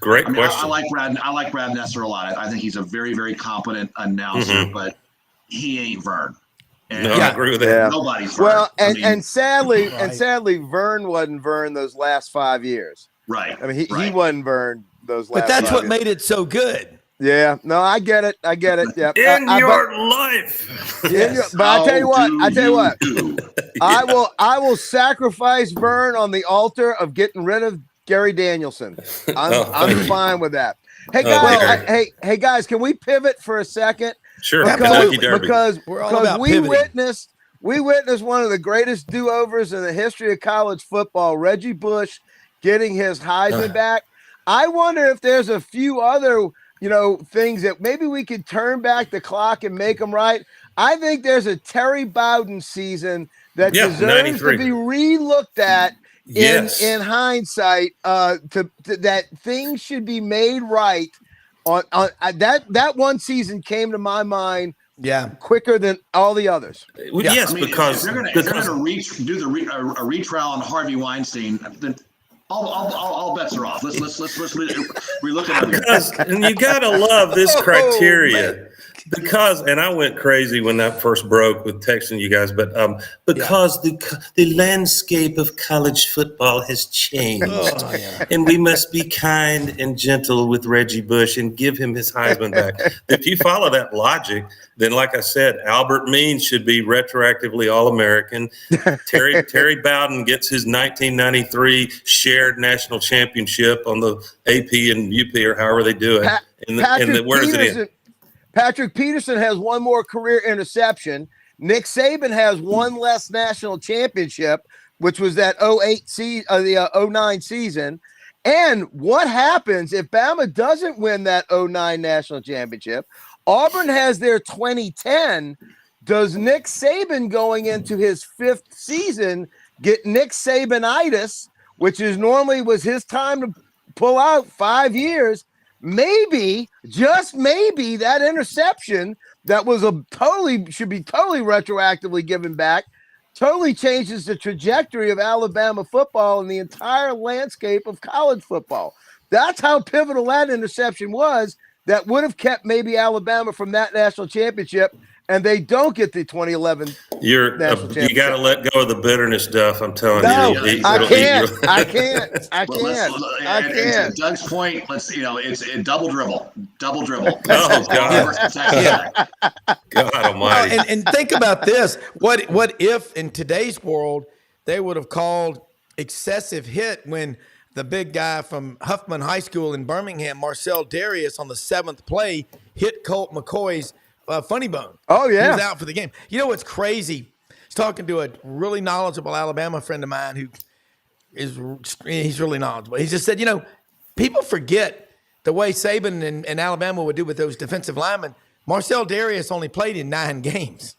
Great question. I like Brad Nesser a lot. I think he's a very, very competent announcer, but he ain't Vern. And I agree with that. Yeah. Nobody's Vern. Well, and sadly, Vern wasn't Vern those last 5 years. Right. I mean, he wasn't Vern those last. But that's 5 what years. made it so good. Yeah. No, I get it. Yeah. In your life. Yes. But I tell you what. I will sacrifice Vern on the altar of getting rid of Gary Danielson. I'm fine with that. Hey guys, hey guys, can we pivot for a second? Sure. Because we we witnessed one of the greatest do-overs in the history of college football. Reggie Bush getting his Heisman back. I wonder if there's a few other, things that maybe we could turn back the clock and make them right. I think there's a Terry Bowden season that deserves 93. to be re-looked at in hindsight. That things should be made right. On that one season came to my mind. Quicker than all the others. Yes, because if you're going to do a retrial on Harvey Weinstein, then all bets are off. Let's relook at it. And you got to love this criteria. Because, and I went crazy when that first broke with texting you guys, but because the landscape of college football has changed, and we must be kind and gentle with Reggie Bush and give him his Heisman back. If you follow that logic, then like I said, Albert Means should be retroactively All-American. Terry Bowden gets his 1993 shared national championship on the AP and UP or however they do it. Where does it end? Patrick Peterson has one more career interception. Nick Saban has one less national championship, which was that 09 season. And what happens if Bama doesn't win that 09 national championship? Auburn has their 2010. Does Nick Saban going into his 5th season get Nick Sabanitis, which is normally was his time to pull out 5 years? Maybe, just maybe, that interception that was should be totally retroactively given back, totally changes the trajectory of Alabama football and the entire landscape of college football. That's how pivotal that interception was. That would have kept maybe Alabama from that national championship, and they don't get the 2011 national championship. You got to let go of the bitterness, Duff. I'm telling you. I can't. To Doug's point, it's a double dribble. Oh God! God Almighty! And think about this: what if in today's world they would have called excessive hit when the big guy from Huffman High School in Birmingham, Marcel Darius, on the 7th play hit Colt McCoy's funny bone. Oh, yeah. He was out for the game. You know what's crazy? I was talking to a really knowledgeable Alabama friend of mine he's really knowledgeable. He just said, people forget the way Saban and Alabama would do with those defensive linemen. Marcel Darius only played in 9 games.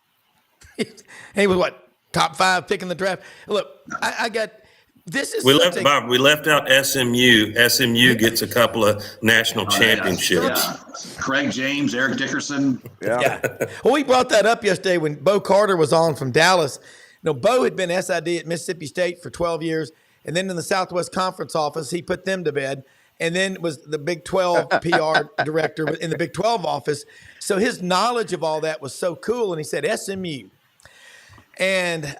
He was top 5 pick in the draft. Look, I got – this is we left out SMU. SMU gets a couple of national championships. Yeah. Craig James, Eric Dickerson. Yeah. Well, we brought that up yesterday when Bo Carter was on from Dallas. Bo had been SID at Mississippi State for 12 years, and then in the Southwest Conference office, he put them to bed, and then was the Big 12 PR director in the Big 12 office. So his knowledge of all that was so cool, and he said SMU. And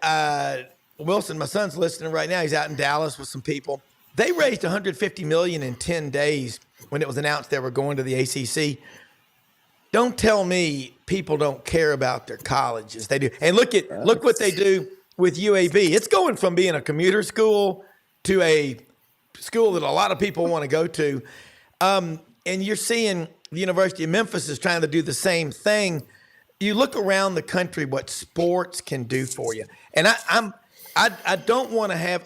Wilson, my son's listening right now. He's out in Dallas with some people. They raised $150 million in 10 days when it was announced they were going to the ACC. Don't tell me people don't care about their colleges. They do. And look what they do with UAB. It's going from being a commuter school to a school that a lot of people want to go to. And you're seeing the University of Memphis is trying to do the same thing. You look around the country, what sports can do for you. And I don't want to have –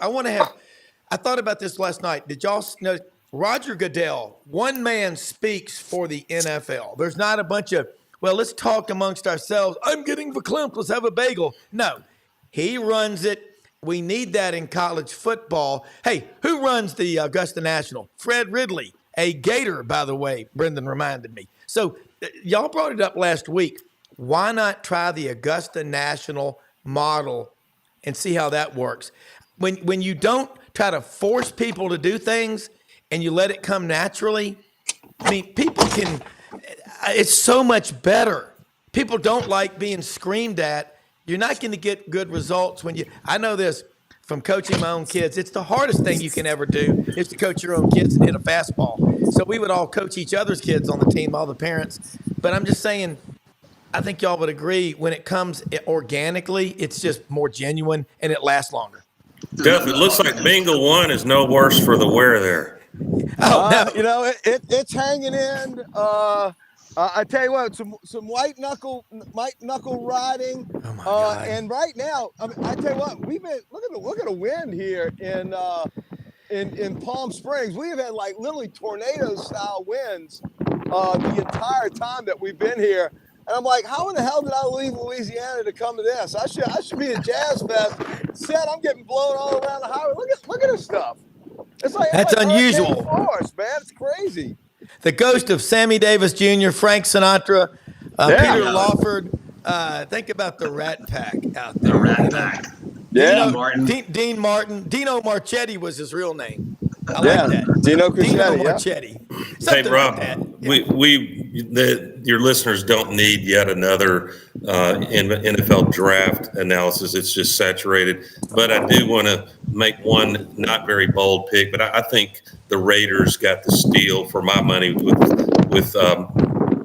I thought about this last night. Did y'all know Roger Goodell, one man speaks for the NFL. There's not a bunch of, let's talk amongst ourselves. I'm getting verklempt. Let's have a bagel. No, he runs it. We need that in college football. Hey, who runs the Augusta National? Fred Ridley, a Gator, by the way, Brendan reminded me. So y'all brought it up last week. Why not try the Augusta National model and see how that works? When you don't try to force people to do things and you let it come naturally, people can – it's so much better. People don't like being screamed at. You're not going to get good results when you – I know this from coaching my own kids. It's the hardest thing you can ever do is to coach your own kids and hit a fastball. So we would all coach each other's kids on the team, all the parents. But I'm just saying – I think y'all would agree when it comes organically, it's just more genuine and it lasts longer. Duff, it looks like Bingo 1 is no worse for the wear there. It's hanging in. I tell you what, some white knuckle riding. Oh my God. And right now, I tell you what, we've been look at the wind here in Palm Springs. We have had like literally tornado style winds the entire time that we've been here. And I'm like, how in the hell did I leave Louisiana to come to this? I should be at Jazz Fest. Instead, I'm getting blown all around the highway. Look at this stuff. It's like That's unusual. Force, man. It's crazy. The ghost of Sammy Davis Jr., Frank Sinatra, Peter Lawford. Think about the Rat Pack out there. The Rat Pack. Yeah. Dean Martin. Dino Marchetti was his real name. I like that. Dino Marchetti. Hey, Rob, like that. your listeners don't need yet another NFL draft analysis. It's just saturated. But I do want to make one not very bold pick, but I think the Raiders got the steal for my money with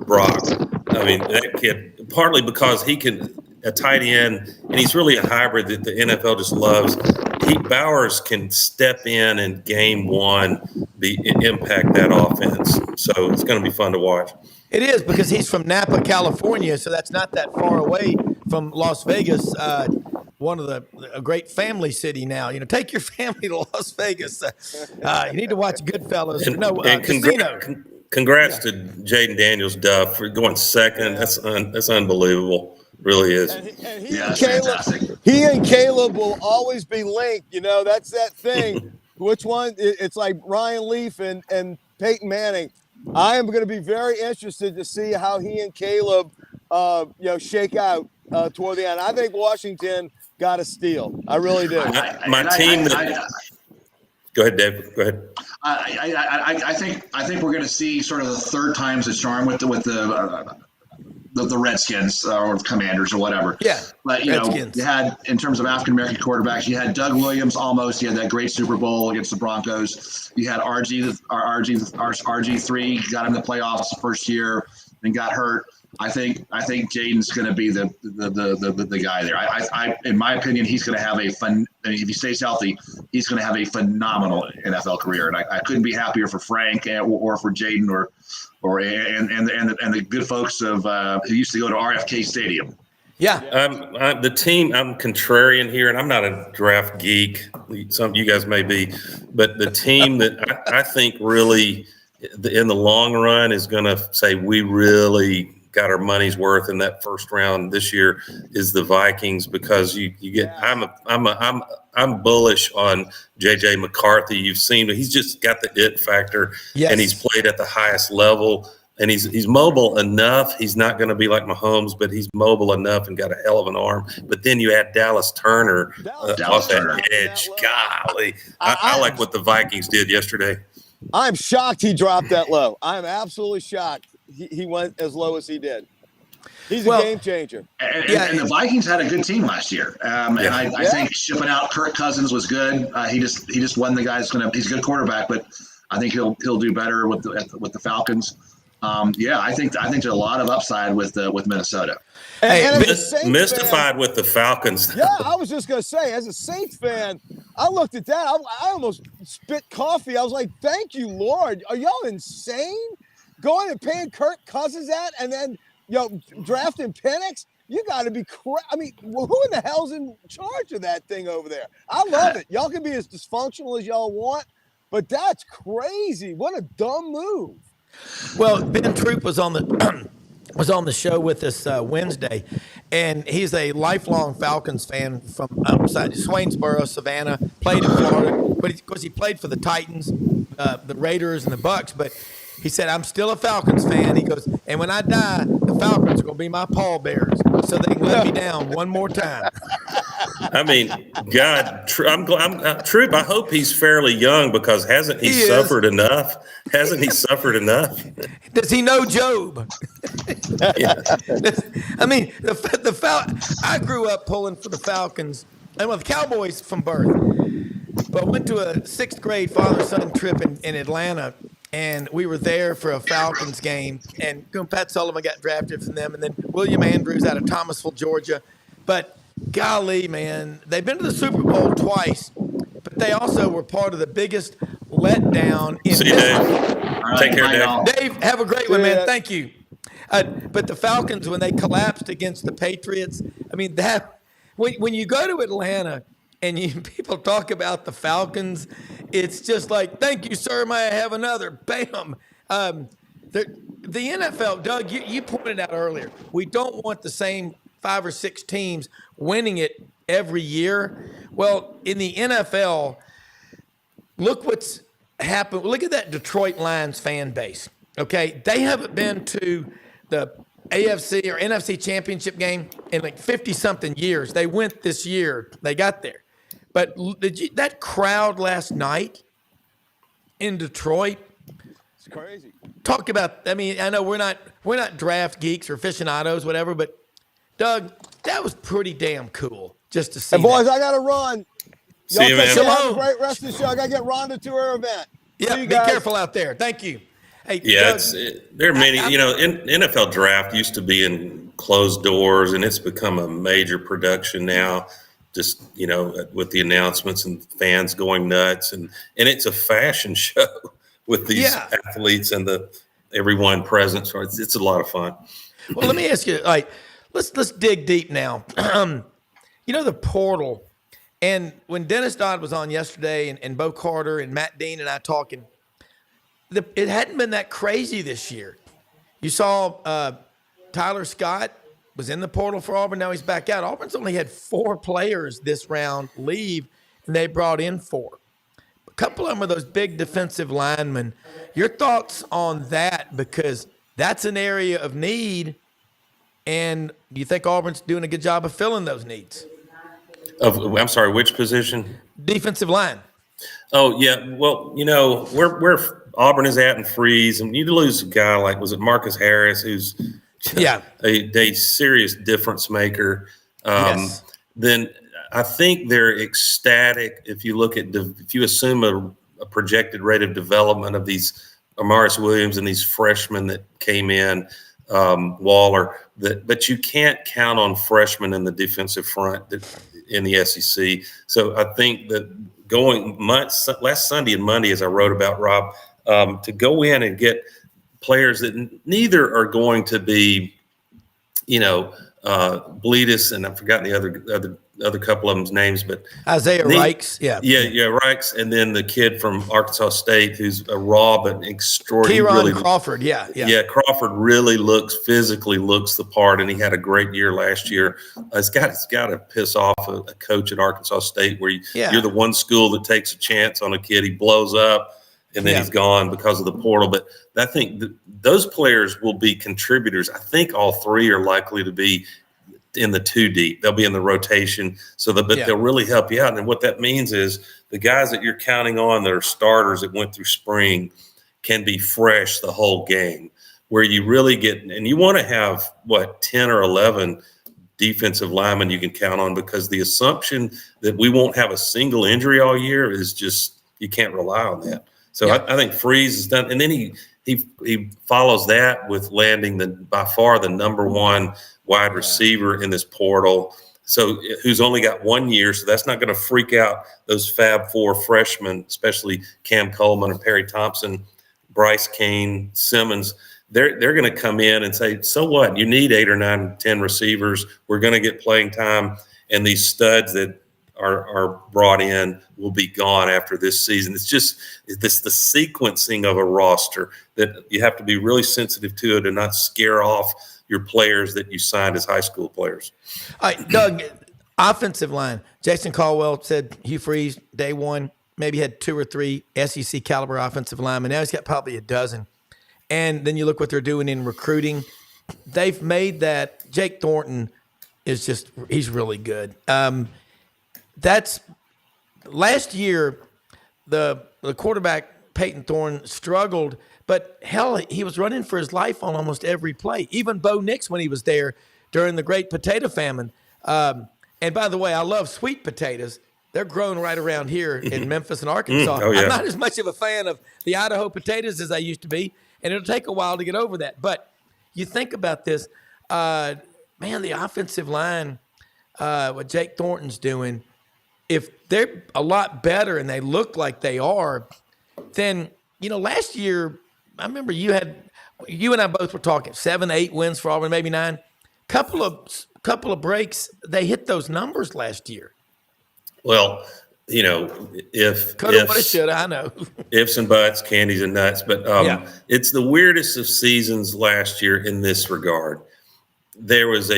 Brock. I mean, that kid, partly because he can a tight end, and he's really a hybrid that the NFL just loves. Bowers can step in game one, impact that offense. So it's going to be fun to watch. It is, because he's from Napa, California, so that's not that far away from Las Vegas, a great family city now. You know, take your family to Las Vegas. You need to watch Goodfellas. Congrats to Jaden Daniels Duff for going second. That's unbelievable. Really is. And he and Caleb will always be linked. You know, that's that thing. Which one? It's like Ryan Leaf and Peyton Manning. I am going to be very interested to see how he and Caleb, shake out toward the end. I think Washington got a steal. I really do. Go ahead, Dave. Go ahead. I think we're going to see sort of the third time's the charm with the Redskins or Commanders or whatever. Yeah. But, Redskins. You had, in terms of African-American quarterbacks, you had Doug Williams almost. You had that great Super Bowl against the Broncos. You had RG3, got in the playoffs first year and got hurt. I think Jaden's going to be the guy there. I in my opinion, he's going to have if he stays healthy, he's going to have a phenomenal NFL career. And I couldn't be happier for Frank or for Jaden or the good folks of who used to go to RFK Stadium. Yeah. The team, I'm contrarian here, and I'm not a draft geek. Some of you guys may be, but the team that I think really in the long run is going to say we really got our money's worth in that first round this year is the Vikings, because you get I'm bullish on JJ McCarthy. You've seen he's just got the it factor, and he's played at the highest level, and he's mobile enough. He's not going to be like Mahomes, but he's mobile enough and got a hell of an arm. But then you add Dallas Turner off that edge. Golly, I like what the Vikings did yesterday. I'm shocked he dropped that low. I'm absolutely shocked he went as low as he did. He's a game changer. And the Vikings had a good team last year. And I think shipping out Kirk Cousins was good. He just won the guy. He's a good quarterback, but I think he'll do better with the Falcons. I think there's a lot of upside with Minnesota. And mystified with the Falcons. Yeah, I was just gonna say, as a Saints fan, I looked at that. I almost spit coffee. I was like, "Thank you, Lord. Are y'all insane? Going and paying Kirk Cousins that, and then drafting Penix? You got to be crazy. I mean, who in the hell's in charge of that thing over there? I love it. Y'all can be as dysfunctional as y'all want, but that's crazy. What a dumb move." Well, Ben Troop was on the show with us Wednesday, and he's a lifelong Falcons fan from outside Swainsboro, Savannah. Played in Florida, but of course he played for the Titans, the Raiders, and the Bucks. But he said, "I'm still a Falcons fan." He goes, "And when I die, the Falcons are going to be my pallbearers, so they can let me down one more time." I mean, God, Troop, I hope he's fairly young, because hasn't he suffered enough? Hasn't he suffered enough? Does he know Job? I mean, I grew up pulling for the Falcons, and with Cowboys from birth, but went to a 6th grade father-son trip in Atlanta, and we were there for a Falcons game, and Pat Sullivan got drafted from them, and then William Andrews out of Thomasville, Georgia. But golly, man, they've been to the Super Bowl twice, but they also were part of the biggest letdown in See you, Dave. All right, Take care, Dave. Dave, have a great one, man. Thank you. But the Falcons, when they collapsed against the Patriots, I mean, that when you go to Atlanta and people talk about the Falcons, it's just like, thank you, sir. May I have another? Bam. The NFL, Doug, you pointed out earlier, we don't want the same 5 or 6 teams winning it every year. Well, in the NFL, look what's happened. Look at that Detroit Lions fan base. Okay, they haven't been to the AFC or NFC championship game in like 50-something years. They went this year. They got there. But that crowd last night in Detroit, it's crazy. Talk about, I mean, I know we're not draft geeks or aficionados, whatever, but Doug, that was pretty damn cool just to see. Hey, boys, that. I got to run. See you, man. Have a great rest of the show. I got to get Rhonda to her event. Yeah, be careful out there. Thank you. Hey, yeah, Doug, there are many. NFL draft used to be in closed doors, and it's become a major production now. Just with the announcements and fans going nuts, and it's a fashion show with these athletes and everyone present. So it's a lot of fun. Well, let me ask you. Like, let's dig deep now. The portal. And when Dennis Dodd was on yesterday and Bo Carter and Matt Dean and I talking, it hadn't been that crazy this year. You saw Tyler Scott was in the portal for Auburn. Now he's back out. Auburn's only had 4 players this round leave, and they brought in 4. A couple of them are those big defensive linemen. Your thoughts on that? Because that's an area of need, and do you think Auburn's doing a good job of filling those needs? I'm sorry, which position? Defensive line. Oh, yeah. Well, where Auburn is at in freeze, and you lose a guy like, was it Marcus Harris, who's a serious difference maker. Yes. Then I think they're ecstatic if you look at if you assume a projected rate of development of these Amaris Williams and these freshmen that came in, Waller, but you can't count on freshmen in the defensive front in the SEC. So I think that last Sunday and Monday, as I wrote about, Rob, to go in and get players that neither are going to be, Bleedus, and I've forgotten the other couple of them's names, but Isaiah Rikes, Rikes, and then the kid from Arkansas State who's a raw but extraordinary. Crawford, Crawford really physically looks the part, and he had a great year last year. It's got to piss off a coach at Arkansas State where you're the one school that takes a chance on a kid, he blows up, and then he's gone because of the portal. But I think those players will be contributors. I think all 3 are likely to be in the 2 deep. They'll be in the rotation, but they'll really help you out. And what that means is the guys that you're counting on that are starters that went through spring can be fresh the whole game, where you really get, and you want to have 10 or 11 defensive linemen you can count on, because the assumption that we won't have a single injury all year is just, you can't rely on that. So I think Freeze is done, and then he follows that with landing by far the number 1 wide receiver in this portal. So who's only got 1 year, so that's not going to freak out those Fab 4 freshmen, especially Cam Coleman and Perry Thompson, Bryce Kane, Simmons. They're going to come in and say, so what? You need 8 or 9, 10 receivers. We're going to get playing time, and these studs that are brought in will be gone after this season. It's just the sequencing of a roster that you have to be really sensitive to it and not scare off your players that you signed as high school players. All right, Doug, offensive line. Jason Caldwell said Hugh Freeze, day one, maybe had 2 or 3 SEC caliber offensive linemen. Now he's got probably a dozen. And then you look what they're doing in recruiting. They've made that. Jake Thornton is he's really good. That's last year, the quarterback, Peyton Thorne, struggled, but hell, he was running for his life on almost every play. Even Bo Nix, when he was there during the Great Potato Famine. And by the way, I love sweet potatoes. They're grown right around here in Memphis and Arkansas. I'm not as much of a fan of the Idaho potatoes as I used to be, and it'll take a while to get over that. But you think about this, man, the offensive line, what Jake Thornton's doing, if they're a lot better and they look like they are, then, last year remember you and I both were talking 7, 8 wins for Auburn, maybe 9. Couple of breaks, they hit those numbers last year. Well, if coulda, woulda, shoulda, I know ifs and buts, candies and nuts, but it's the weirdest of seasons last year in this regard. There was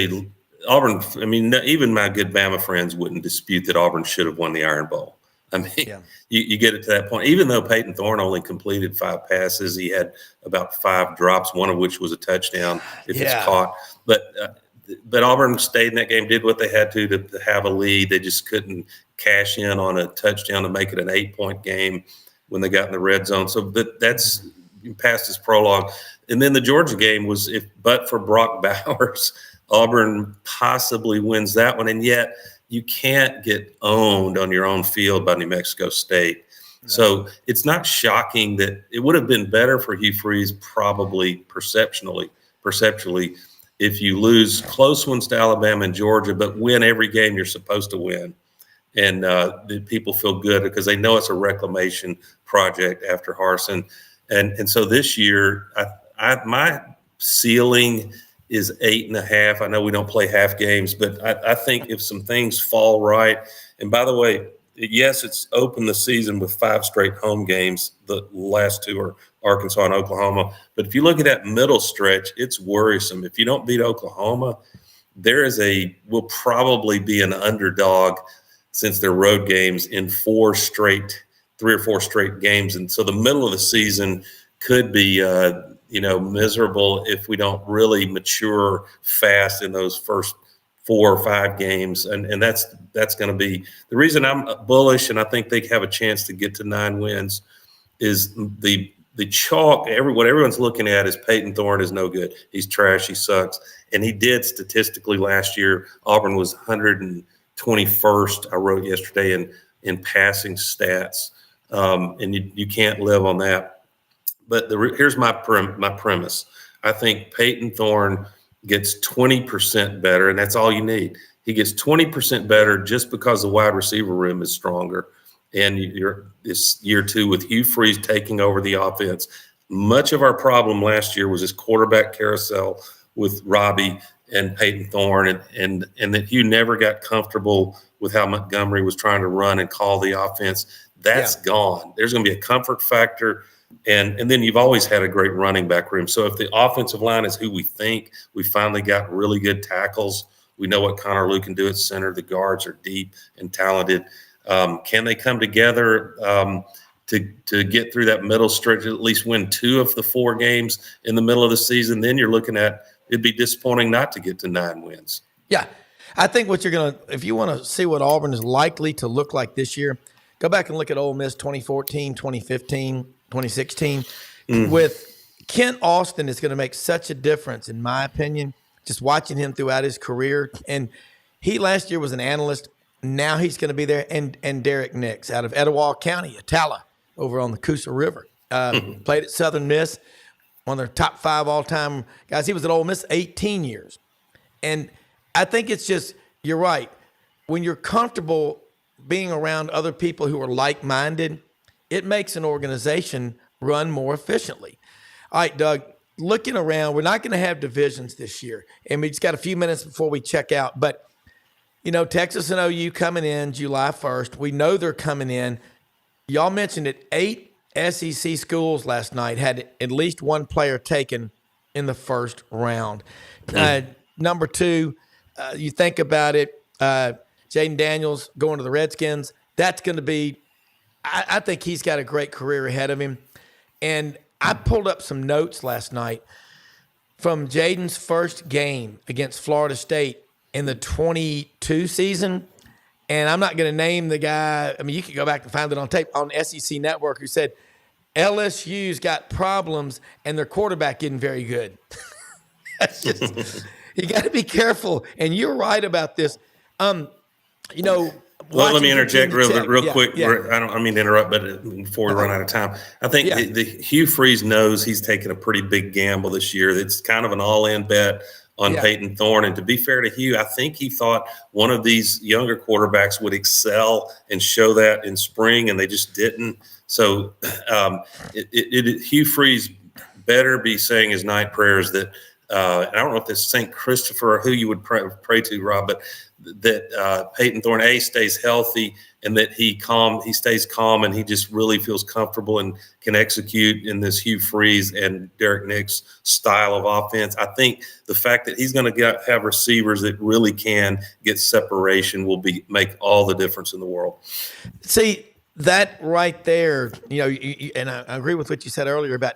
Auburn. I mean, even my good Bama friends wouldn't dispute that Auburn should have won the Iron Bowl. I mean, you get it to that point. Even though Peyton Thorne only completed 5 passes, he had about 5 drops, one of which was a touchdown if it's caught. But Auburn stayed in that game, did what they had to have a lead. They just couldn't cash in on a touchdown to make it an 8-point game when they got in the red zone. So that's past his prologue. And then the Georgia game was, but for Brock Bowers, Auburn possibly wins that one. And yet you can't get owned on your own field by New Mexico State. No. So it's not shocking that it would have been better for Hugh Freeze, probably perceptually, if you lose close ones to Alabama and Georgia, but win every game you're supposed to win. And the people feel good because they know it's a reclamation project after Harsin. And so this year, my ceiling is 8.5. I know we don't play half games, but I think if some things fall right, and by the way, yes, it's opened the season with 5 straight home games. The last 2 are Arkansas and Oklahoma. But if you look at that middle stretch, it's worrisome. If you don't beat Oklahoma, we'll probably be an underdog since their road games in 3 or 4 straight games. And so the middle of the season could be, miserable if we don't really mature fast in those first 4 or 5 games. And that's going to be the reason I'm bullish. And I think they have a chance to get to 9 wins is the chalk. What everyone's looking at is Peyton Thorne is no good. He's trash. He sucks. And he did statistically last year. Auburn was 121st, I wrote yesterday, in passing stats. And you can't live on that. But here's my premise. I think Peyton Thorne gets 20% better, and that's all you need. He gets 20% better just because the wide receiver room is stronger. And this year 2 with Hugh Freeze taking over the offense. Much of our problem last year was this quarterback carousel with Robbie and Peyton Thorne, and that Hugh never got comfortable with how Montgomery was trying to run and call the offense. That's gone. There's going to be a comfort factor. And then you've always had a great running back room. So if the offensive line is who we think, we finally got really good tackles. We know what Connor Lew can do at center. The guards are deep and talented. Can they come together to get through that middle stretch, at least win 2 of the 4 games in the middle of the season? Then you're looking at it'd be disappointing not to get to 9 wins. Yeah. I think if you want to see what Auburn is likely to look like this year, go back and look at Ole Miss 2014, 2015, 2016. With Kent Austin is going to make such a difference, in my opinion, just watching him throughout his career. And he last year was an analyst. Now he's going to be there. And Derek Nix out of Etowah County, Atala, over on the Coosa River. Played at Southern Miss, one of their top 5 all-time guys. He was at Ole Miss 18 years. And I think it's just, you're right. When you're comfortable being around other people who are like-minded, it makes an organization run more efficiently. All right, Doug, looking around, we're not going to have divisions this year. And we just got a few minutes before we check out. But, Texas and OU coming in July 1st. We know they're coming in. Y'all mentioned it. 8 SEC schools last night had at least one player taken in the first round. Number 2, you think about it, Jaden Daniels going to the Redskins. That's going to be, I think he's got a great career ahead of him. And I pulled up some notes last night from Jaden's first game against Florida State in the 22 season. And I'm not going to name the guy. I mean, you can go back and find it on tape on SEC Network, who said LSU's got problems and their quarterback isn't very good. That's just, you got to be careful. And you're right about this. Well, let me interject real quick. Yeah. I don't mean to interrupt, but before we run out of time, I think the Hugh Freeze knows he's taken a pretty big gamble this year. It's kind of an all-in bet on Peyton Thorne. And to be fair to Hugh, I think he thought one of these younger quarterbacks would excel and show that in spring, and they just didn't. So Hugh Freeze better be saying his night prayers that, and I don't know if it's St. Christopher or who you would pray to, Rob, but that Peyton Thorne stays healthy and that he stays calm and he just really feels comfortable and can execute in this Hugh Freeze and Derek Nix style of offense. I think the fact that he's going to have receivers that really can get separation will make all the difference in the world. See, that right there, and I agree with what you said earlier about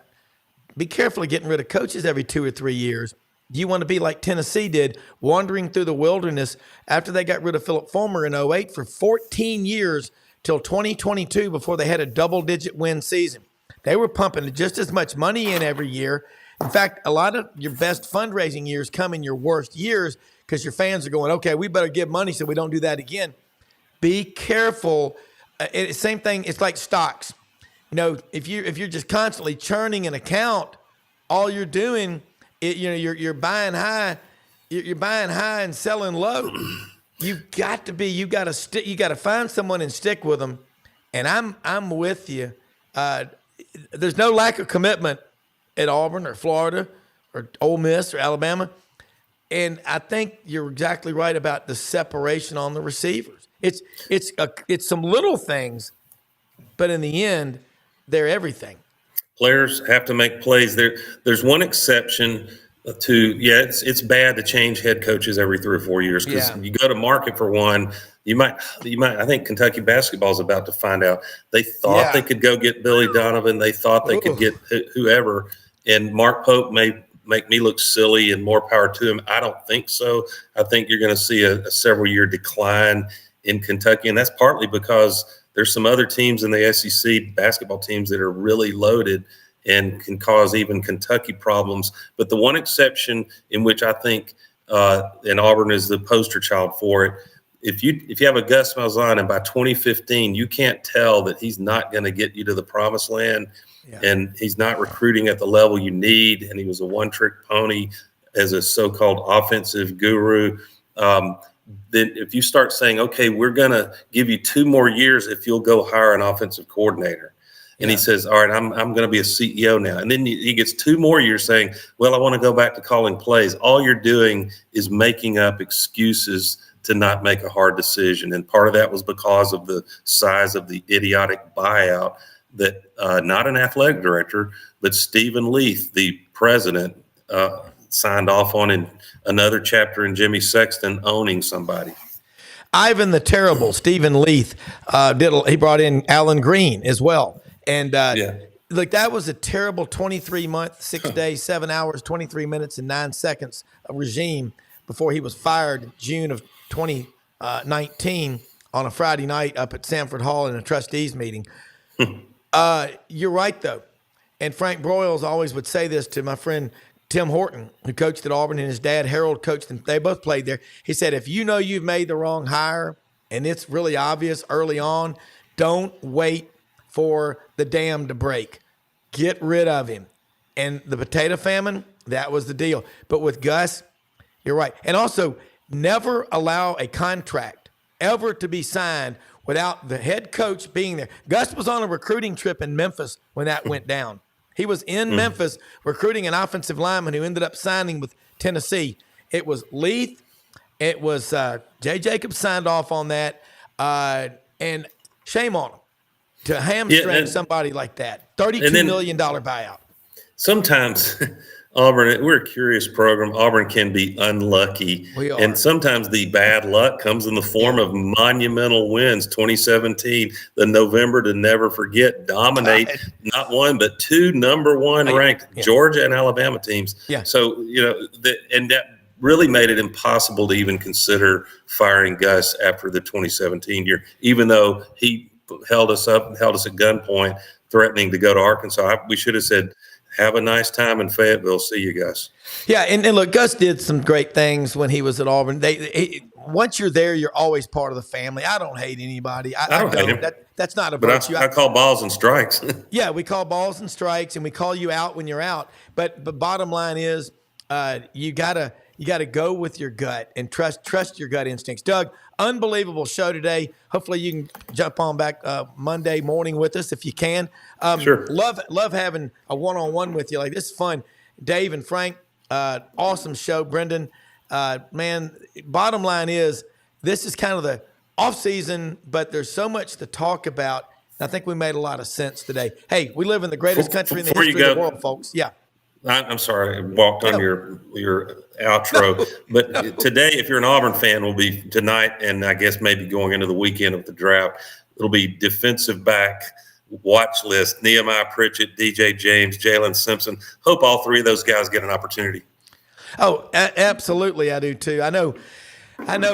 be careful of getting rid of coaches every 2 or 3 years. You want to be like Tennessee did, wandering through the wilderness after they got rid of Philip Fulmer in 2008 for 14 years till 2022 before they had a double-digit win season. They were pumping just as much money in every year. In fact, a lot of your best fundraising years come in your worst years because your fans are going, okay, we better give money so we don't do that again. Be careful. Same thing. It's like stocks. If you're just constantly churning an account, all you're doing – you're buying high, you're buying high and selling low. You got to find someone and stick with them. And I'm with you. There's no lack of commitment at Auburn or Florida or Ole Miss or Alabama. And I think you're exactly right about the separation on the receivers. It's some little things, but in the end, they're everything. Players have to make plays. There's one exception to, it's bad to change head coaches every 3 or 4 years because you go to market for one. You might. I think Kentucky basketball is about to find out. They thought they could go get Billy Donovan. They thought they could get whoever. And Mark Pope may make me look silly, and more power to him. I don't think so. I think you're going to see a several-year decline in Kentucky, and that's partly because there's some other teams in the SEC basketball teams that are really loaded and can cause even Kentucky problems. But the one exception in which I think, and Auburn is the poster child for it, if you have a Gus Malzahn and by 2015 you can't tell that he's not going to get you to the promised land, and he's not recruiting at the level you need, and he was a one-trick pony as a so-called offensive guru, then if you start saying, okay, we're going to give you 2 more years if you'll go hire an offensive coordinator. And he says, all right, I'm going to be a CEO now. And then he gets 2 more years saying, well, I want to go back to calling plays. All you're doing is making up excuses to not make a hard decision. And part of that was because of the size of the idiotic buyout that not an athletic director, but Stephen Leith, the president, signed off on in another chapter in Jimmy Sexton owning somebody. Ivan the Terrible, Stephen Leith, he brought in Alan Green as well. And look, that was a terrible 23-month, 6 days, 7 hours, 23 minutes, and 9 seconds regime before he was fired June of 2019 on a Friday night up at Sanford Hall in a trustees meeting. You're right, though. And Frank Broyles always would say this to my friend Tim Horton, who coached at Auburn, and his dad, Harold, coached, and they both played there. He said, if you know you've made the wrong hire and it's really obvious early on, don't wait for the dam to break. Get rid of him. And the potato famine, that was the deal. But with Gus, you're right. And also, never allow a contract ever to be signed without the head coach being there. Gus was on a recruiting trip in Memphis when that went down. He was in Memphis recruiting an offensive lineman who ended up signing with Tennessee. It was Leith. It was Jay Jacobs signed off on that. And shame on him to hamstring somebody like that. $32 million buyout. Sometimes Auburn, we're a curious program. Auburn can be unlucky. We are. And sometimes the bad luck comes in the form of monumental wins. 2017, the November to never forget, dominate not 1, but 2 number 1 ranked Georgia and Alabama teams. Yeah. So, and that really made it impossible to even consider firing Gus after the 2017 year, even though he held us at gunpoint, threatening to go to Arkansas. We should have said, have a nice time in Fayetteville. See you guys. Yeah, and look, Gus did some great things when he was at Auburn. Once you're there, you're always part of the family. I don't hate anybody. I don't hate him. That's not a virtue. I call balls and strikes. Yeah, we call balls and strikes, and we call you out when you're out. But bottom line is, you gotta You got to go with your gut and trust your gut instincts. Doug, unbelievable show today. Hopefully you can jump on back Monday morning with us if you can. Sure. Love having a one-on-one with you. Like, this is fun. Dave and Frank, awesome show. Brendan, man, bottom line is this is kind of the off season, but there's so much to talk about. I think we made a lot of sense today. Hey, we live in the greatest country in the history of the world, folks. Yeah. I'm sorry, I walked on your outro. But today, if you're an Auburn fan, will be tonight, and I guess maybe going into the weekend of the draft, it'll be defensive back watch list: Nehemiah Pritchett, DJ James, Jalen Simpson. Hope all three of those guys get an opportunity. Oh, absolutely, I do too. I know.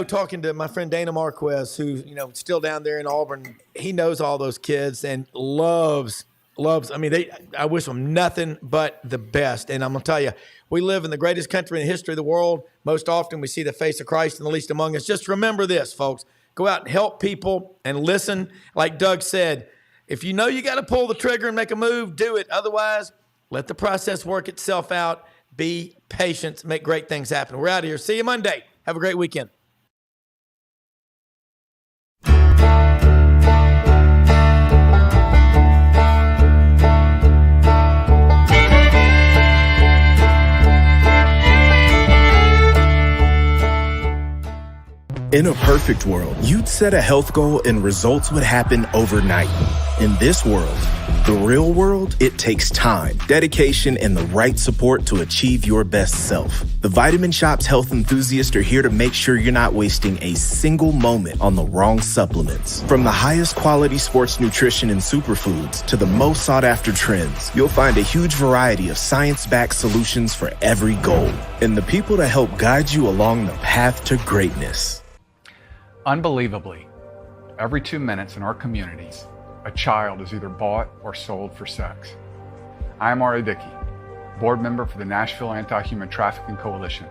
Talking to my friend Dana Marquez, who's still down there in Auburn, he knows all those kids and loves. I mean, I wish them nothing but the best. And I'm gonna tell you, we live in the greatest country in the history of the world. Most often, we see the face of Christ in the least among us. Just remember this, folks: go out and help people and listen. Like Doug said, if you know you got to pull the trigger and make a move, do it. Otherwise, let the process work itself out. Be patient. Make great things happen. We're out of here. See you Monday. Have a great weekend. In a perfect world, you'd set a health goal and results would happen overnight. In this world, the real world, it takes time, dedication, and the right support to achieve your best self. The Vitamin Shop's health enthusiasts are here to make sure you're not wasting a single moment on the wrong supplements. From the highest quality sports nutrition and superfoods to the most sought after trends, you'll find a huge variety of science-backed solutions for every goal. And the people to help guide you along the path to greatness. Unbelievably, every 2 minutes in our communities, a child is either bought or sold for sex. I am Ari Dickey, board member for the Nashville Anti-Human Trafficking Coalition.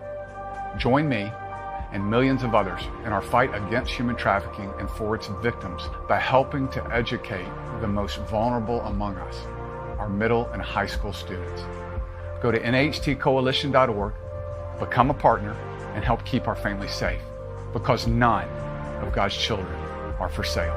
Join me and millions of others in our fight against human trafficking and for its victims by helping to educate the most vulnerable among us, our middle and high school students. Go to nhtcoalition.org, become a partner, and help keep our families safe, because none of God's children are for sale.